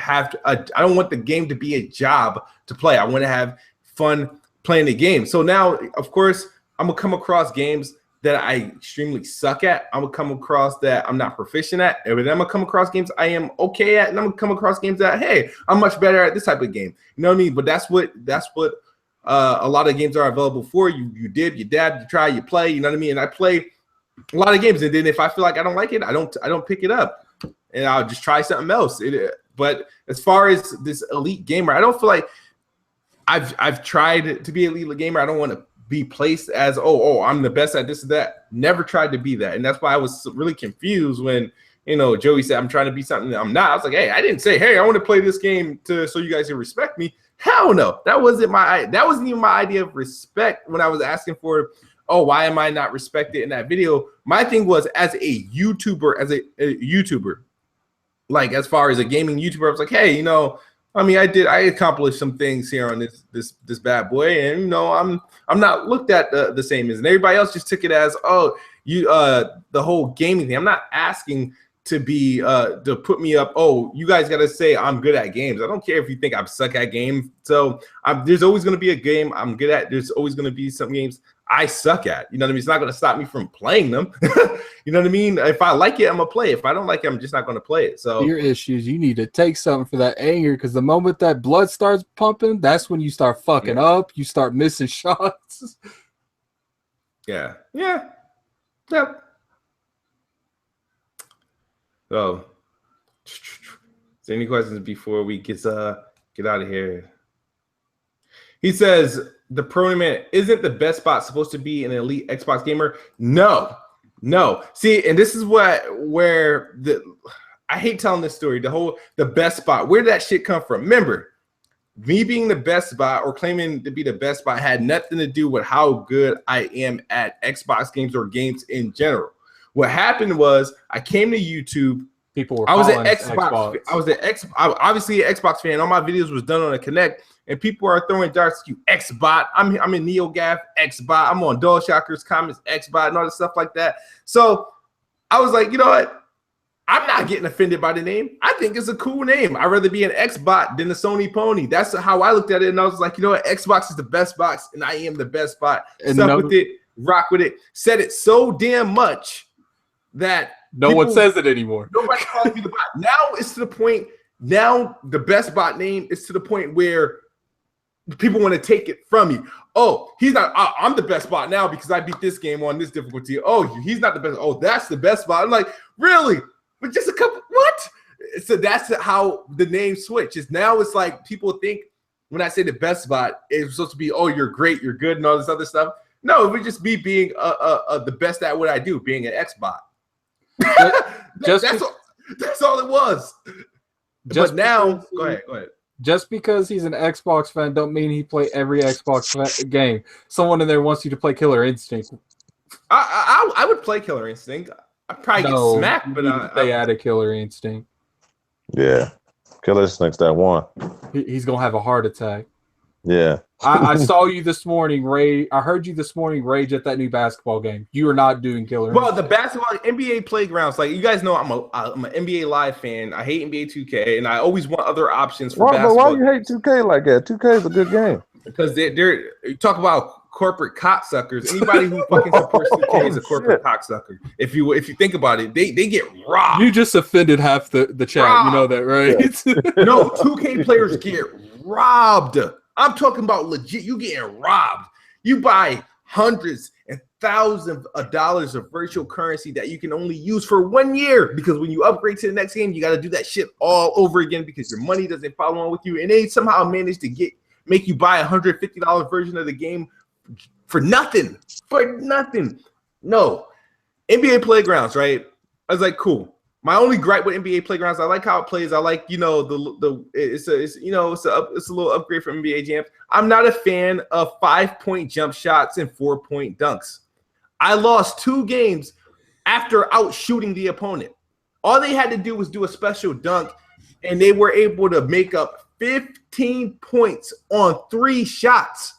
I don't want the game to be a job to play. I want to have fun playing the game. So now, of course, I'm gonna come across games that I extremely suck at. I'm gonna come across that I'm not proficient at. And then I'm gonna come across games I am okay at, and I'm gonna come across games that, hey, I'm much better at this type of game. You know what I mean? But that's what a lot of games are available for. You dab, you try, you play. You know what I mean? And I play a lot of games, and then if I feel like I don't like it, I don't pick it up, and I'll just try something else. But as far as this elite gamer, I don't feel like I've tried to be an elite gamer. I don't want to be placed as I'm the best at this and that. Never tried to be that, and that's why I was really confused when Joey said I'm trying to be something that I'm not. I was like, hey, I didn't say, hey, I want to play this game so you guys can respect me. Hell no, that wasn't even my idea of respect when I was asking for. Oh, why am I not respected in that video? My thing was as a YouTuber, like as far as a gaming YouTuber, I was like, hey, I accomplished some things here on this bad boy, and I'm not looked at the same as, and everybody else just took it as, the whole gaming thing. I'm not asking to be to put me up. Oh, you guys got to say I'm good at games. I don't care if you think I suck at games. So there's always going to be a game I'm good at. There's always going to be some games I suck at. You know what I mean? It's not going to stop me from playing them. You know what I mean? If I like it, I'm going to play it. If I don't like it, I'm just not going to play it. So your issues, you need to take something for that anger, because the moment that blood starts pumping, that's when you start fucking up. You start missing shots. Yeah. So, is there any questions before we get out of here? He says, the Pro Man, isn't the best spot supposed to be an elite Xbox gamer? No. See, and this is where I hate telling this story. The best spot. Where did that shit come from? Remember, me being the best bot or claiming to be the best bot had nothing to do with how good I am at Xbox games or games in general. What happened was I came to YouTube. People were I was an Xbox. I was obviously an Xbox fan. All my videos was done on a Connect, and people are throwing darts to you, Xbot. I'm in NeoGaf, Xbot. I'm on DualShockers comments, Xbot, and all this stuff like that. So I was like, you know what? I'm not getting offended by the name. I think it's a cool name. I'd rather be an Xbot than a Sony pony. That's how I looked at it, and I was like, you know what? Xbox is the best box, and I am the best bot. Stuck with it, rock with it. Said it so damn much that no one says it anymore. Nobody calls me the bot. Now it's to the point. Now the best bot name is to the point where people want to take it from you. Oh, he's not. I'm the best bot now because I beat this game on this difficulty. Oh, he's not the best. Oh, that's the best bot. I'm like, really? But just a couple. What? So that's how the name switches. Now it's like people think when I say the best bot, it's supposed to be, oh, you're great, you're good, and all this other stuff. No, it would just be being the best at what I do, being an Xbot. That's all it was. But now, go ahead. Just because he's an Xbox fan don't mean he play every Xbox game. Someone in there wants you to play Killer Instinct. I would play Killer Instinct. I'd probably get smacked, but they added Killer Instinct. Yeah, Killer Instinct's that one. He's gonna have a heart attack. Yeah. I saw you this morning, Ray. I heard you this morning rage at that new basketball game. You are not doing Killer Instinct. Well, the basketball NBA Playgrounds, like you guys know, I'm an NBA Live fan. I hate NBA 2K, and I always want other options for basketball. But why you hate 2K like that? 2K is a good game. Because they're you talk about corporate cocksuckers. Anybody who fucking supports 2K is a corporate cocksucker. If you think about it, they get robbed. You just offended half the chat. Robbed. You know that, right? Yeah. No, 2K players get robbed. I'm talking about legit. You getting robbed. You buy hundreds and thousands of dollars of virtual currency that you can only use for 1 year, because when you upgrade to the next game, you got to do that shit all over again because your money doesn't follow on with you, and they somehow managed to make you buy $150 version of the game for nothing. No. NBA Playgrounds, right? I was like, cool. My only gripe with NBA Playgrounds, I like how it plays. I like, it's a little upgrade from NBA Jam. I'm not a fan of 5-point jump shots and 4-point dunks. I lost 2 games after out shooting the opponent. All they had to do was do a special dunk, and they were able to make up 15 points on 3 shots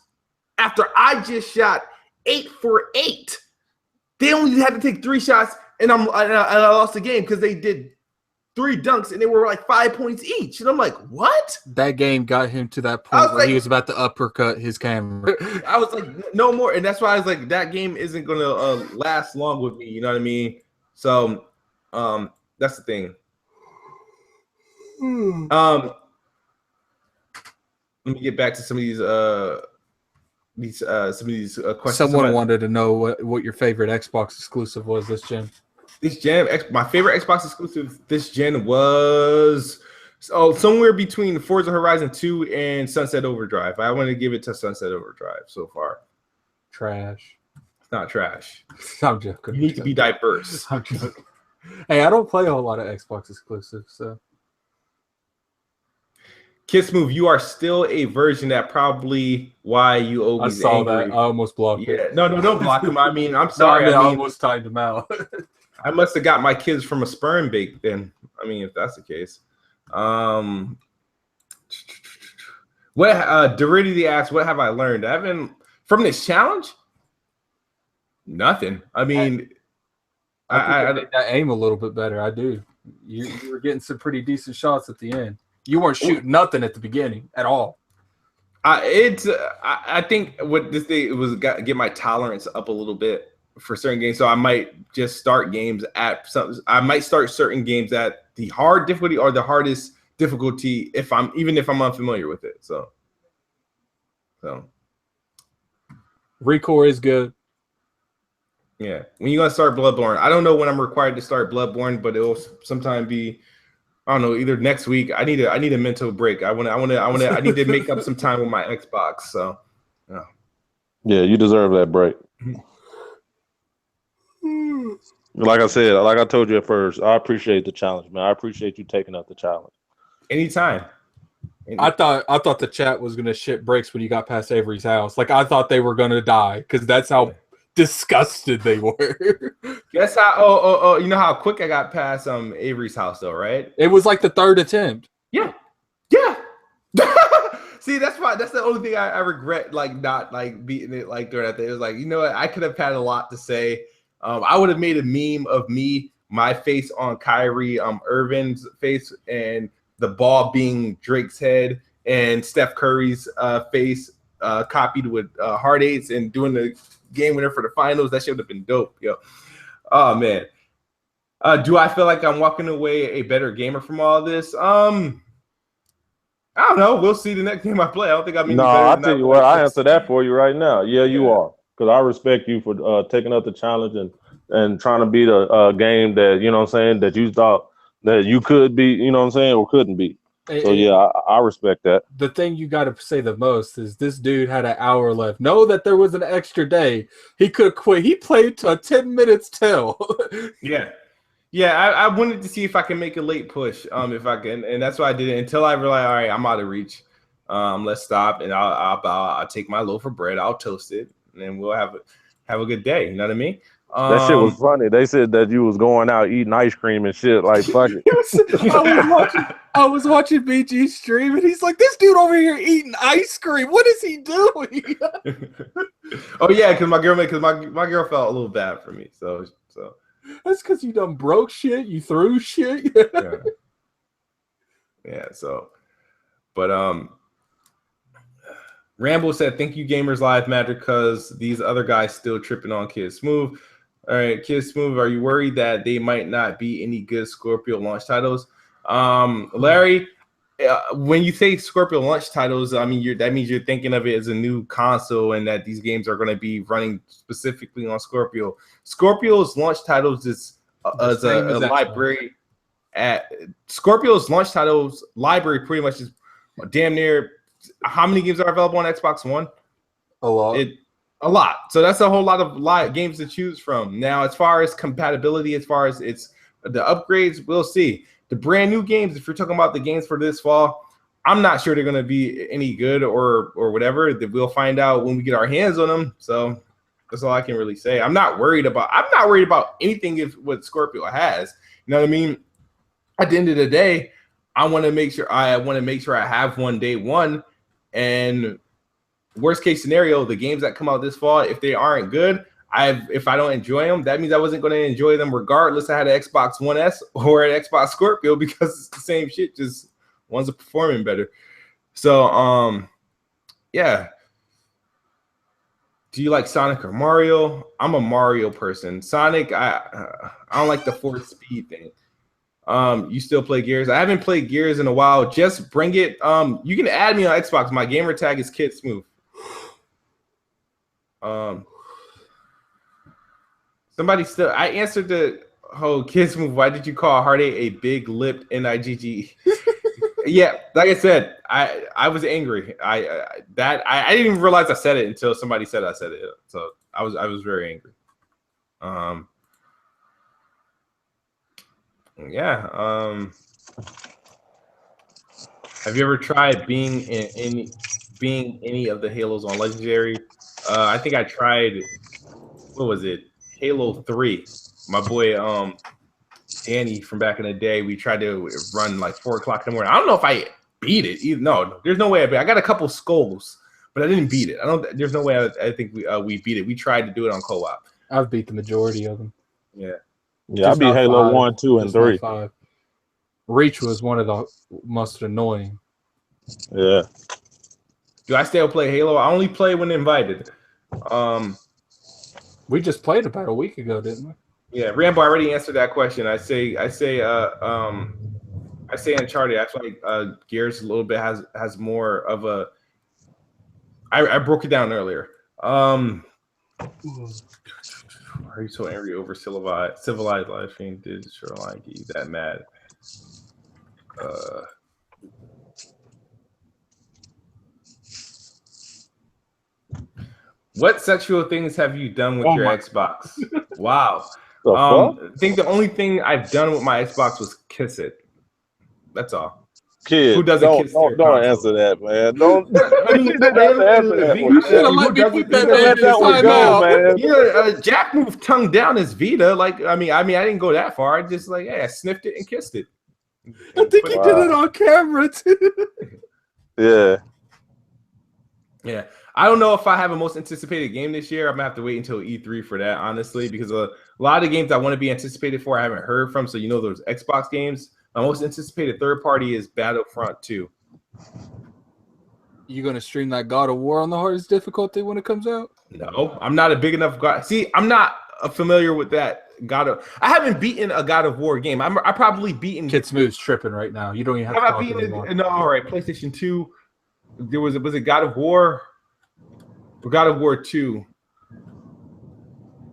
after I just shot 8 for 8. They only had to take 3 shots, and I lost the game because they did 3 dunks, and they were like 5 points each. And I'm like, what? That game got him to that point where he was about to uppercut his camera. I was like, no more. And that's why I was like, that game isn't going to last long with me. You know what I mean? So that's the thing. Let me get back to some of these questions. Someone wanted to know what your favorite Xbox exclusive was this gen. My favorite Xbox exclusive this gen was somewhere between Forza Horizon 2 and Sunset Overdrive. I want to give it to Sunset Overdrive so far. Trash. It's not trash. I'm joking. You need to be diverse. I'm joking. Hey, I don't play a whole lot of Xbox exclusives, so. Kiss Move, you are still a version that probably why you always I saw angry. that. I almost blocked it. No, don't block him. I mean, I'm sorry. I almost timed him out. I must have got my kids from a sperm bake then. I mean, if that's the case. Deridity asks, what have I learned? I haven't from this challenge? Nothing. I mean, I aim a little bit better. I do. You were getting some pretty decent shots at the end. You weren't shooting nothing at the beginning at all. I think what this thing was get my tolerance up a little bit for certain games. So I might just start games at I might start certain games at the hard difficulty or the hardest difficulty if I'm unfamiliar with it. So Recore is good. Yeah. When you gonna start Bloodborne? I don't know when I'm required to start Bloodborne, but it'll sometime be, I don't know, either next week. I need a mental break. I need to make up some time with my Xbox. So yeah, you deserve that break. Like I said, like I told you at first, I appreciate the challenge, man. I appreciate you taking up the challenge. Anytime. I thought the chat was gonna shit bricks when you got past Avery's house. Like I thought they were gonna die because that's how disgusted they were. Guess how? Oh! You know how quick I got past Avery's house though, right? It was like the third attempt. Yeah. See, that's the only thing I regret, like not like beating it like during that thing. It was like, you know what? I could have had a lot to say. I would have made a meme of my face on Kyrie Irving's face, and the ball being Drake's head, and Steph Curry's face copied with heart eights, and doing the game winner for the finals. That should have been dope, yo. Oh man. Do I feel like I'm walking away a better gamer from all this? I don't know. We'll see the next game I play. I don't think I'm. No, I'll tell you what. I answer that for you right now. Yeah, you are, because I respect you for taking up the challenge and trying to beat a game that, you know what I'm saying, that you thought that you could beat, you know what I'm saying, or couldn't beat. So yeah, I respect that. The thing you got to say the most is this dude had an hour left. Know that there was an extra day. He could quit. He played to 10 minutes till. Yeah, I wanted to see if I can make a late push, if I can, and that's why I did it until I realized, all right, I'm out of reach. Let's stop, and I'll take my loaf of bread, I'll toast it, and then we'll have a good day. You know what I mean? That shit was funny. They said that you was going out eating ice cream and shit. Like, fuck it. I was watching BG stream, and he's like, "This dude over here eating ice cream. What is he doing?" Oh yeah, because my girl felt a little bad for me. So. That's because you done broke shit. You threw shit. Yeah. So, but Rambo said, "Thank you, Gamers Live matter because these other guys still tripping on Kid Smooth." All right, Kid Smooth, are you worried that they might not be any good Scorpio launch titles? Larry, when you say Scorpio launch titles, I mean that means you're thinking of it as a new console, and that these games are going to be running specifically on Scorpio. Scorpio's launch titles is as a library. Scorpio's launch titles library pretty much is damn near. How many games are available on Xbox One? A lot. A lot. So that's a whole lot of games to choose from. Now, as far as compatibility, as far as it's the upgrades, we'll see. The brand new games, if you're talking about the games for this fall, I'm not sure they're going to be any good or whatever. That we'll find out when we get our hands on them. So that's all I can really say. I'm not worried about anything what Scorpio has. You know what I mean? At the end of the day, I want to make sure I have one day one. And worst case scenario, the games that come out this fall, if they aren't good, if I don't enjoy them, that means I wasn't going to enjoy them regardless I had an Xbox One S or an Xbox Scorpio, because it's the same shit, just one's performing better. So yeah. Do you like Sonic or Mario? I'm a Mario person. Sonic, I don't like the force speed thing. You still play Gears? I haven't played Gears in a while. Just bring it. You can add me on Xbox. My gamer tag is Kid Smooth. Somebody still. I answered the whole Kid Smooth. Why did you call Heartache a big-lipped NIGG? Yeah, like I said, I was angry. I didn't even realize I said it until somebody said I said it. So I was very angry. Yeah. Have you ever tried being any of the Halos on Legendary? I think I tried. What was it? Halo 3. My boy Danny from back in the day. We tried to run like 4 o'clock in the morning. I don't know if I beat it. No, there's no way. I got a couple skulls, but I didn't beat it. There's no way. I think we beat it. We tried to do it on co-op. I've beat the majority of them. Yeah. Yeah, I beat Halo 1, 2, and 3. 5. Reach was one of the most annoying. Yeah. Do I still play Halo? I only play when invited. We just played about a week ago, didn't we? Yeah, Rambo already answered that question. I say Uncharted. I feel like Gears a little bit has more of a. I broke it down earlier. Are you so angry over civilized live stream? Did Shoreline get you that mad? What sexual things have you done with your Xbox? Wow. I think the only thing I've done with my Xbox was kiss it. That's all. Kid, Who doesn't kiss their don't console? answer that, man. Don't. I mean, You didn't have to answer that one. You should have let me keep that man in timeout, man. Yeah, Jack moved tongue down his Vita. Like, I mean, I didn't go that far. I just like, hey, I sniffed it and kissed it. I think he did it on camera too. Yeah. Yeah. I don't know if I have a most anticipated game this year. I'm gonna have to wait until E3 for that, honestly, because a lot of the games I want to be anticipated for, I haven't heard from. So those Xbox games. My most anticipated third party is Battlefront 2. You gonna stream that God of War on the hardest difficulty when it comes out? No, I'm not a big enough God. See, I'm not familiar with that I haven't beaten a God of War game. I probably beaten. Kid Smooth's tripping right now. You don't even have to talk anymore. No, all right. PlayStation 2. There was it God of War? Or God of War 2.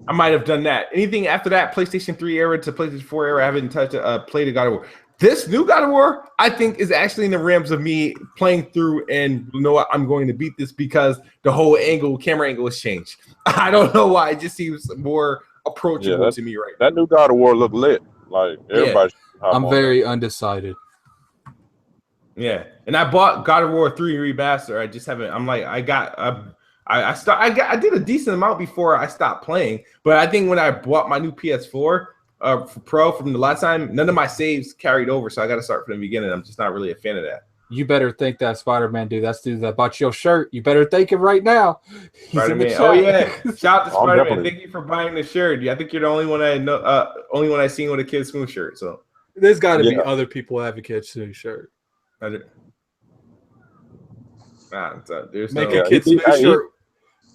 I might have done that. Anything after that, PlayStation 3 era to PlayStation 4 era, I haven't played a God of War. This new God of War, I think, is actually in the realms of me playing through, and you know what? I'm going to beat this because the whole camera angle has changed. I don't know why. It just seems more approachable to me right now. That new God of War look lit. Like everybody. Yeah. I'm very undecided. Yeah, and I bought God of War 3 Remaster. I just haven't. I'm like, I did a decent amount before I stopped playing, but I think when I bought my new PS4 Pro from the last time, none of my saves carried over, so I got to start from the beginning. I'm just not really a fan of that. You better thank that Spider-Man dude. That's dude that bought your shirt. You better thank him right now. Spider-Man. Oh yeah, shout out to Spider-Man. Thank you for buying the shirt. I think you're the only one I know. Only one I seen with a Kid Smooth shirt. So there's got to be other people who have a Kid Smooth shirt. There's Make a Kid Smooth shirt.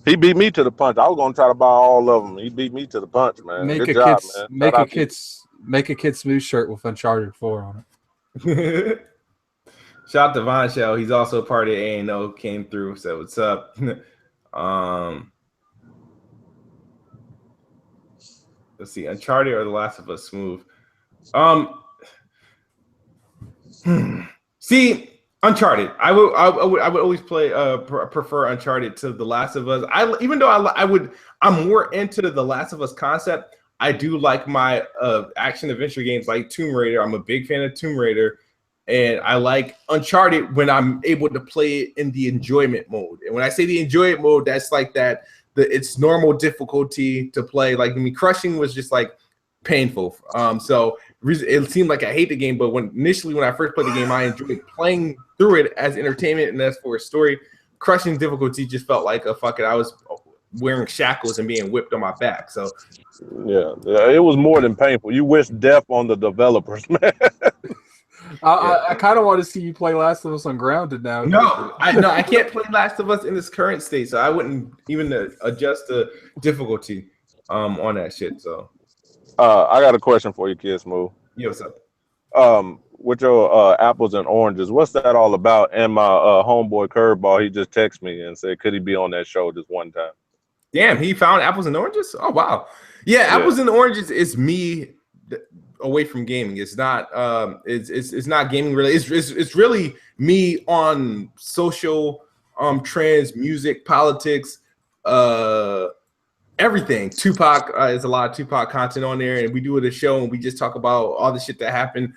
He beat me to the punch. I was gonna try to buy all of them. He beat me to the punch, man. Make a Kid Smooth shirt with Uncharted 4 on it. Shout out to Von Shell. He's also part of A&O. Came through. So what's up? Let's see. Uncharted or The Last of Us Smooth. See. Uncharted. I would always prefer Uncharted to The Last of Us. Even though I'm more into The Last of Us concept. I do like my action adventure games like Tomb Raider. I'm a big fan of Tomb Raider, and I like Uncharted when I'm able to play it in the enjoyment mode. And when I say the enjoyment mode, that's like that it's normal difficulty to play. Like Crushing was just like painful. So it seemed like I hate the game, but initially when I first played the game, I enjoyed playing through it as entertainment and as for a story. Crushing difficulty just felt like I was wearing shackles and being whipped on my back. So yeah, it was more than painful. You wish death on the developers, man. I kind of want to see you play Last of Us on Grounded now. No, I can't play Last of Us in this current state, so I wouldn't even adjust the difficulty on that shit. So I got a question for you, Kid Smooth. Yeah, what's up? With your apples and oranges, what's that all about? And my homeboy Curveball, he just texted me and said, could he be on that show just one time? Damn, he found apples and oranges? Oh, wow. Yeah, apples and oranges is me away from gaming. It's not it's not gaming related. It's really me on social trends, music, politics, everything. Tupac is a lot of Tupac content on there, and we do it a show and we just talk about all the shit that happened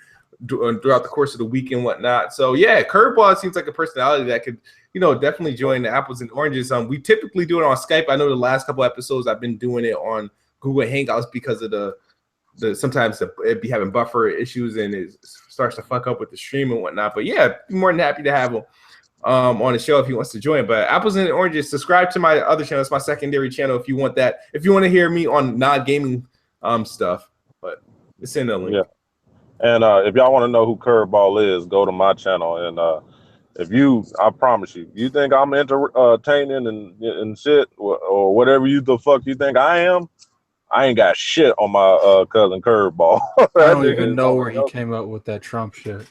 throughout the course of the week and whatnot. So yeah, Curveball seems like a personality that could, definitely join the apples and oranges. We typically do it on Skype. I know the last couple episodes I've been doing it on Google Hangouts because of the sometimes it be having buffer issues and it starts to fuck up with the stream and whatnot. But yeah, be more than happy to have him on the show if he wants to join. But apples and oranges, subscribe to my other channel. It's my secondary channel if you want that. If you want to hear me on non-gaming stuff, but it's in the link. Yeah. And if y'all want to know who Curveball is, go to my channel. And I promise you think I'm entertaining and shit or whatever the fuck you think I am, I ain't got shit on my cousin Curveball. I don't even know where he came up with that Trump shit.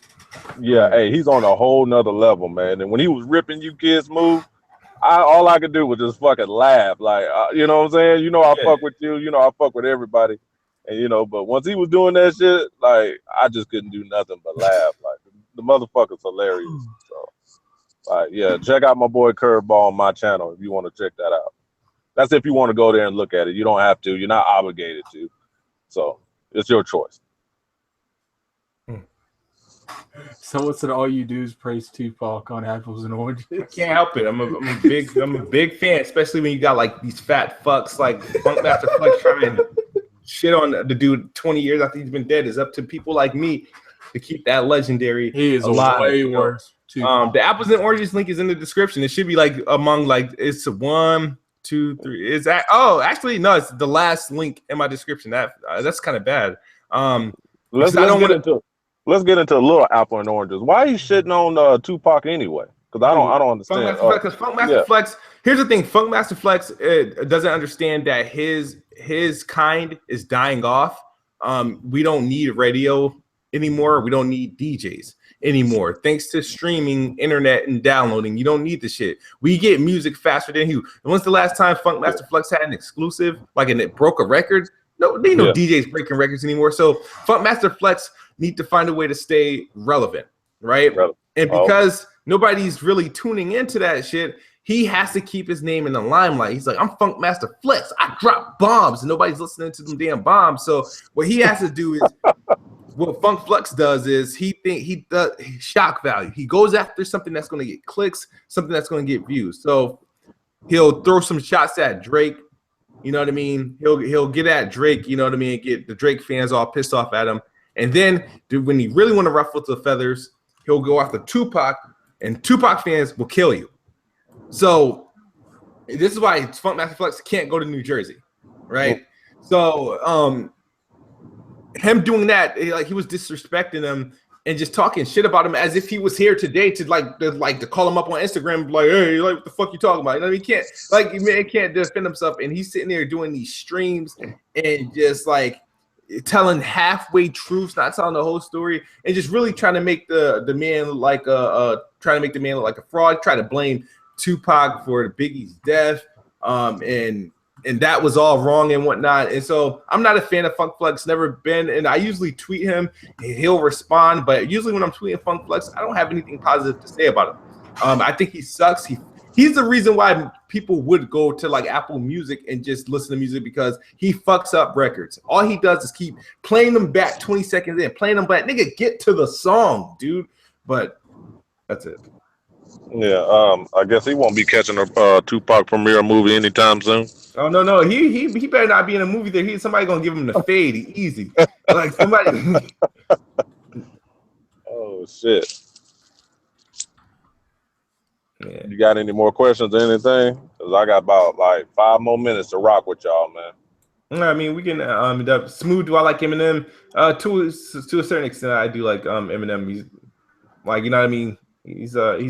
Yeah, hey, he's on a whole nother level, man. And when he was ripping you kids move, all I could do was just fucking laugh. Like, you know what I'm saying? I fuck with you. I fuck with everybody. And, but once he was doing that shit, like, I just couldn't do nothing but laugh. Like, the motherfucker's hilarious. So, yeah, check out my boy Curveball on my channel if you want to check that out. That's if you want to go there and look at it. You don't have to. You're not obligated to. So, it's your choice. Someone said all you do is praise Tupac on apples and oranges. I can't help it. I'm a big fan, especially when you got like these fat fucks like Funkmaster Flex trying to shit on the dude 20 years after he's been dead. It's up to people like me to keep that legendary. He is alive. way worse. The apples and oranges link is in the description. It should be like among like it's 1, 2, 3. Is that? Oh, actually no. It's the last link in my description. That's kind of bad. Let's get into a little apple and oranges. Why are you shitting on Tupac anyway? Because I don't understand. Because Funkmaster Flex. Here's the thing: Funkmaster Flex doesn't understand that his kind is dying off. We don't need radio anymore. We don't need DJs anymore. Thanks to streaming, internet, and downloading, you don't need the shit. We get music faster than you. And when's the last time Funkmaster Flex had an exclusive, like, and it broke a record? No, they know DJs breaking records anymore. So Funkmaster Flex need to find a way to stay relevant, right? And because nobody's really tuning into that shit, he has to keep his name in the limelight. He's like, I'm Funkmaster Flex. I drop bombs, and nobody's listening to them damn bombs. So what he has to do is, what Funk Flex does is he does shock value. He goes after something that's going to get clicks, something that's going to get views. So he'll throw some shots at Drake. You know what I mean? He'll get at Drake. You know what I mean? Get the Drake fans all pissed off at him. And then when he really want to ruffle the feathers, he'll go after Tupac, and Tupac fans will kill you. So this is why Funkmaster Flex can't go to New Jersey, right? So him doing that, like, he was disrespecting him and just talking shit about him as if he was here today to call him up on Instagram, like, hey, like, what the fuck you talking about? You know what I mean? He can't, like, man can't defend himself, and he's sitting there doing these streams and just like telling halfway truths, not telling the whole story, and just really trying to make the man look like a fraud, try to blame Tupac for Biggie's death, and that was all wrong and whatnot. And so I'm not a fan of Funk Flex, never been. And I usually tweet him, and he'll respond. But usually when I'm tweeting Funk Flex, I don't have anything positive to say about him. I think he sucks. He's the reason why people would go to like Apple Music and just listen to music, because he fucks up records. All he does is keep playing them back 20 seconds in, playing them back. Nigga, get to the song, dude. But that's it. Yeah, I guess he won't be catching a Tupac premiere movie anytime soon. Oh no, he better not be in a movie there. Somebody gonna give him the fade easy, like somebody. Oh shit! Yeah. You got any more questions or anything? Cause I got about like 5 more minutes to rock with y'all, man. I mean, we can Smooth. Do I like Eminem? To a certain extent, I do like Eminem. He's like, you know what I mean. He's a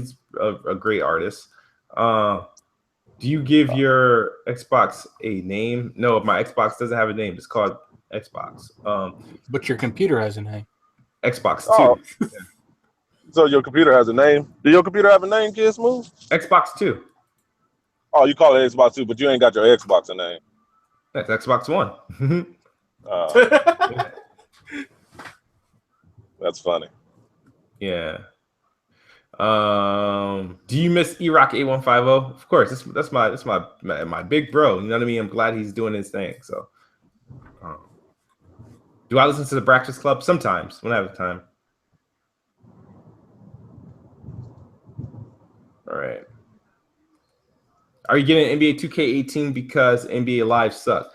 great artist. Do you give your Xbox a name? No, my Xbox doesn't have a name. It's called Xbox. But your computer has a name. Xbox 2. Oh. Yeah. So your computer has a name? Do your computer have a name, Kid Smooth? Xbox 2. Oh, you call it Xbox 2, but you ain't got your Xbox a name. That's Xbox 1. That's funny. Yeah. Do you miss E-Rock 8150? Of course, that's my big bro. You know what I mean? I'm glad he's doing his thing. So, do I listen to the Breakfast Club? Sometimes, when I have time. All right. Are you getting NBA 2K18 because NBA Live sucks?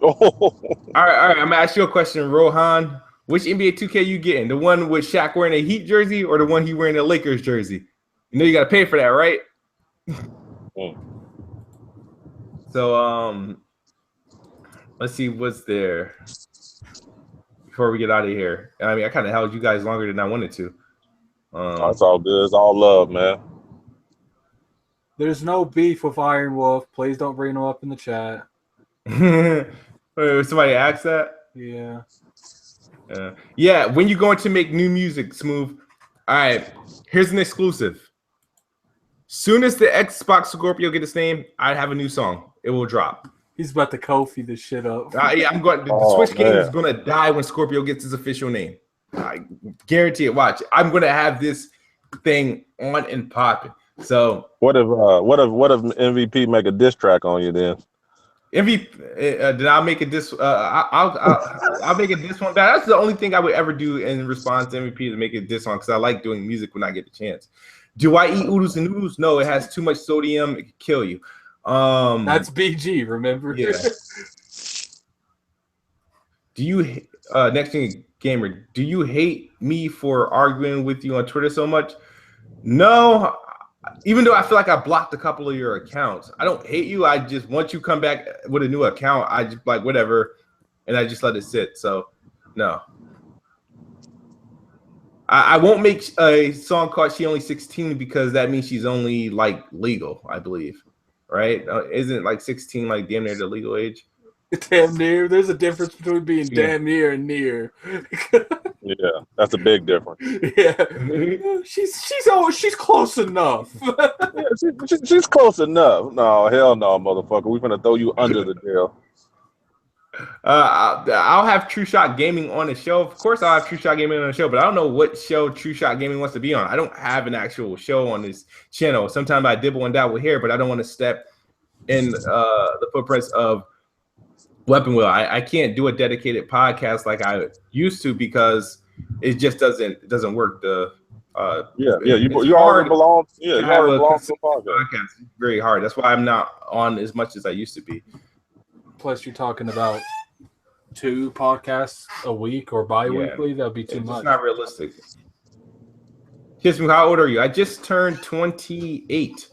All right. I'm gonna ask you a question, Rohan. Which NBA 2K you getting? The one with Shaq wearing a Heat jersey, or the one he wearing a Lakers jersey? You know you got to pay for that, right? So let's see what's there before we get out of here. I mean, I kind of held you guys longer than I wanted to. That's all good. It's all love, man. There's no beef with Iron Wolf. Please don't bring him up in the chat. Wait, somebody asked that? Yeah. Yeah, when you going to make new music, Smooth? All right, here's an exclusive. Soon as the Xbox Scorpio get its name, I have a new song. It will drop. He's about to Kofi this shit up. Yeah, I'm going. The Switch game is going to die when Scorpio gets his official name. I guarantee it. Watch. I'm going to have this thing on and popping. So what if MVP make a diss track on you then? MVP. Did I make it this? I'll make it this one. That's the only thing I would ever do in response to MVP to make it this one because I like doing music when I get the chance. Do I eat oodles and noodles? No, it has too much sodium. It could kill you. That's BG. Remember? Yeah. Do you next thing, gamer? Do you hate me for arguing with you on Twitter so much? No. Even though I feel like I blocked a couple of your accounts, I don't hate you. I just once you come back with a new account, I just like whatever, and I just let it sit. So, no, I won't make a song called "She Only 16" because that means she's only like legal, I believe, right? Isn't like 16 like damn near the legal age? Damn near. There's a difference between being damn near and near. Yeah, that's a big difference. Yeah, she's close enough. Yeah, she's close enough. No, hell no, motherfucker. We're gonna throw you under the jail. I'll have True Shot Gaming on the show. Of course, I'll have True Shot Gaming on the show, but I don't know what show True Shot Gaming wants to be on. I don't have an actual show on this channel. Sometimes I dibble and dabble here, but I don't want to step in the footprints of Weapon Wheel. I can't do a dedicated podcast like I used to because it just doesn't work. You already belong. Yeah, you already belong to a podcast. It's very hard. That's why I'm not on as much as I used to be. Plus, you're talking about 2 podcasts a week or bi-weekly. That'd be too much. It's not realistic. Kiss me. How old are you? I just turned 28.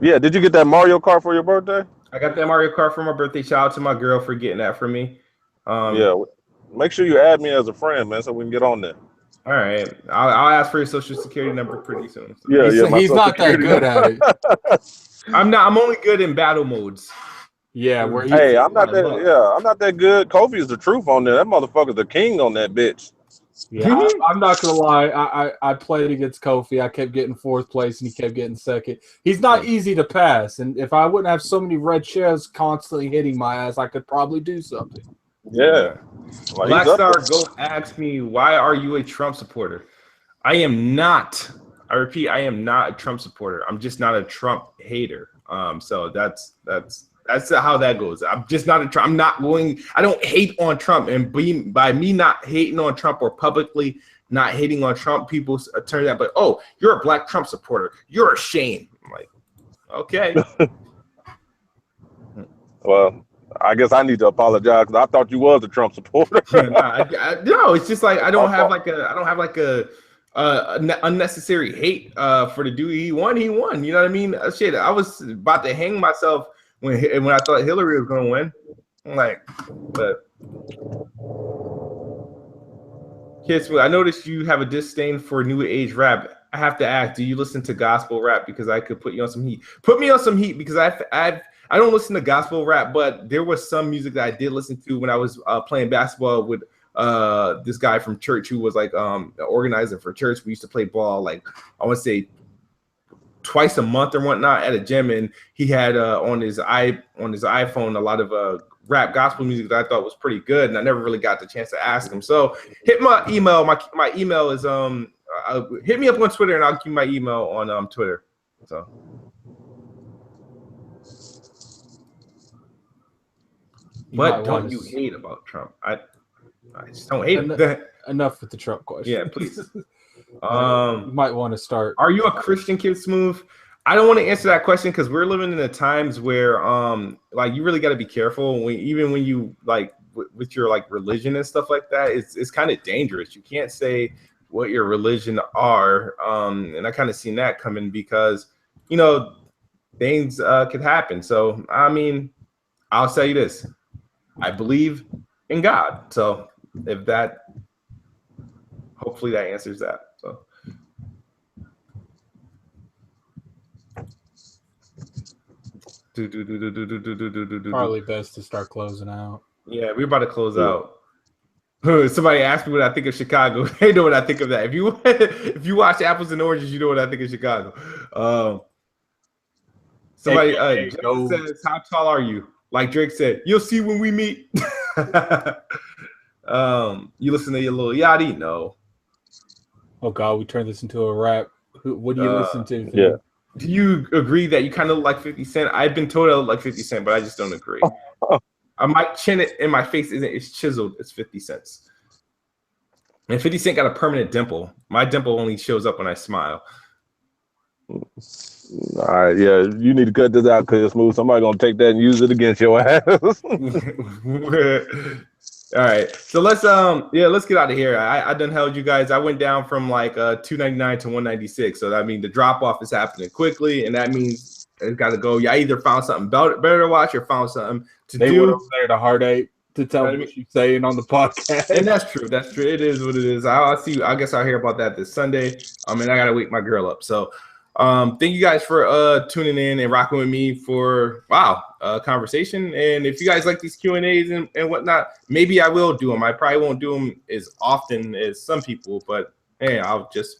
Yeah. Did you get that Mario Kart for your birthday? I got that Mario Kart for my birthday. Shout out to my girl for getting that for me. Yeah, make sure you add me as a friend, man, so we can get on there. All right, I'll ask for your social security number pretty soon. So. Yeah, he's not that good at it. I'm only good in battle modes. Yeah, I'm not that good. Kofi's the truth on there. That motherfucker's the king on that bitch. Yeah, I'm not gonna lie. I played against Kofi. I kept getting 4th place, and he kept getting 2nd. He's not easy to pass, and if I wouldn't have so many red shells constantly hitting my ass, I could probably do something. Yeah. Well, Blackstar Goat asked me, "Why are you a Trump supporter?" I am not. I repeat, I am not a Trump supporter. I'm just not a Trump hater. So that's how that goes. I'm just not a Trump. I don't hate on Trump, and by me not hating on Trump or publicly not hating on Trump, people turn that. But you're a black Trump supporter. You're a shame. I'm like, okay. Well, I guess I need to apologize because I thought you was a Trump supporter. No, it's just like I don't have like a unnecessary hate for the dude. He won. You know what I mean? Shit, I was about to hang myself when I thought Hillary was gonna win. I'm like, but Kids, I noticed you have a disdain for new age rap. I have to ask, do you listen to gospel rap? Because I could put you on some heat. Put me on some heat because I don't listen to gospel rap, but there was some music that I did listen to when I was playing basketball with this guy from church who was like an organizer for church. We used to play ball like I want to say twice a month or whatnot at a gym, and he had on his iPhone a lot of rap gospel music that I thought was pretty good, and I never really got the chance to ask him. So hit my email. My email is hit me up on Twitter, and I'll give you my email on Twitter. So. What don't you hate about Trump? I just don't hate it. Enough with the Trump question. Yeah, please. You might want to start. Are you a Christian, Kid Smooth? I don't want to answer that question because we're living in the times where like you really got to be careful even when you like with your like religion and stuff like that. It's kind of dangerous. You can't say what your religion are, and I kind of seen that coming because things could happen. So I mean, I'll tell you this. I believe in God. So if that, hopefully that answers that. So. Probably best to start closing out. Yeah, we're about to close out. Somebody asked me what I think of Chicago. They know what I think of that. If you watch Apples and Oranges, you know what I think of Chicago. Somebody says, "How tall are you?" Like Drake said, "You'll see when we meet." You listen to your Lil Yachty? No. Oh God, we turned this into a rap. What do you listen to? Yeah. Do you agree that you kind of look like 50 Cent? I've been told I look like 50 Cent, but I just don't agree. My chin in my face it's chiseled. It's 50 Cent's. And 50 Cent got a permanent dimple. My dimple only shows up when I smile. All right, yeah, you need to cut this out because Smooth. Somebody gonna take that and use it against your ass. All right, so let's get out of here. I done held you guys. I went down from like 299 to 196. So that means the drop off is happening quickly, and that means it's got to go. You either found something better to watch or found something to do. Went over there to Heartache to tell me what you're saying on the podcast, and that's true. That's true. It is what it is. I'll see. I guess I'll hear about that this Sunday. And I gotta wake my girl up. So. Thank you guys for tuning in and rocking with me for conversation. And if you guys like these Q&As and whatnot, maybe I will do them. I probably won't do them as often as some people, but hey, I'll just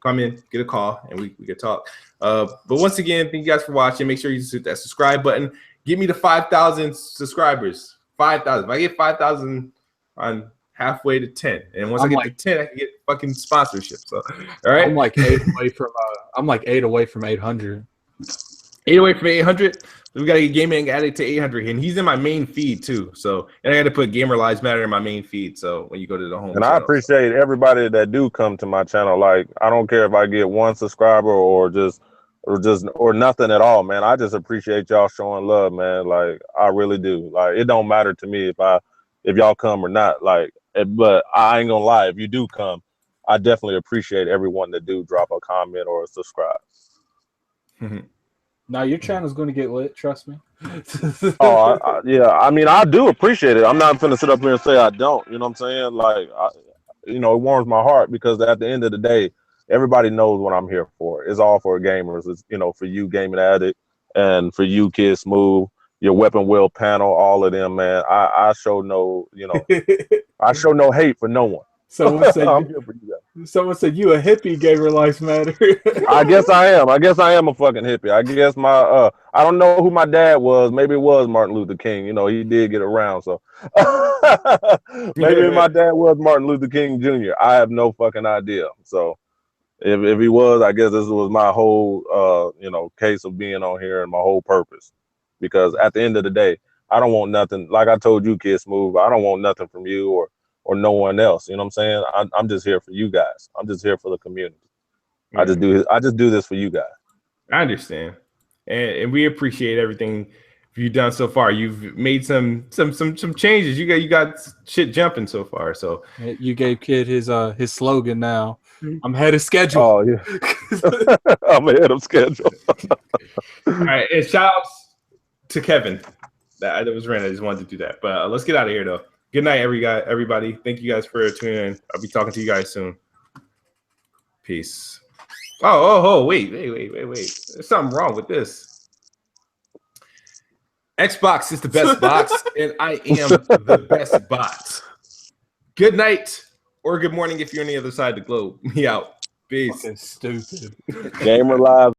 come in, get a call, and we can talk. But once again, thank you guys for watching. Make sure you hit that subscribe button. Get me to 5,000 subscribers. 5,000. If I get 5,000 on halfway to 10, and once I get to 10, I can get fucking sponsorship. So, all right, I'm like 8 away from 800. 8 away from 800. So we gotta get gaming added to 800, and he's in my main feed too. So, and I got to put Gamer Lives Matter in my main feed. So when you go to the home, and channel. I appreciate everybody that do come to my channel. Like, I don't care if I get 1 subscriber or nothing at all, man. I just appreciate y'all showing love, man. Like, I really do. Like, it don't matter to me if y'all come or not. Like. But I ain't gonna lie, if you do come, I definitely appreciate everyone that do drop a comment or a subscribe. Now your channel's gonna get lit, trust me. Yeah, I mean, I do appreciate it. I'm not gonna sit up here and say I don't. You know what I'm saying? Like, it warms my heart because at the end of the day, everybody knows what I'm here for. It's all for gamers. It's for you, Gaming Addict, and for you, Kid Smooth. Your Weapon Wheel panel, all of them, man. I show no, I show no hate for no one. Someone said you a hippie, Gamer Lives Matter. I guess I am. I guess I am a fucking hippie. I guess I don't know who my dad was. Maybe it was Martin Luther King. He did get around. So maybe my dad was Martin Luther King Jr. I have no fucking idea. So if he was, I guess this was my whole case of being on here and my whole purpose. Because at the end of the day, I don't want nothing. Like I told you, Kid Smooth, I don't want nothing from you or no one else. You know what I'm saying? I'm just here for you guys. I'm just here for the community. I just do this for you guys. I understand, and we appreciate everything you've done so far. You've made some changes. You got shit jumping so far. So you gave Kid his slogan now. I'm ahead of schedule. Oh yeah, I'm ahead of schedule. All right, and shout outs to Kevin. That was random. I just wanted to do that. But let's get out of here, though. Good night, everybody. Thank you guys for tuning in. I'll be talking to you guys soon. Peace. Oh, wait. There's something wrong with this. Xbox is the best box, and I am the best bot. Good night or good morning if you're on the other side of the globe. Me out. Peace. Fucking stupid. Gamer Live.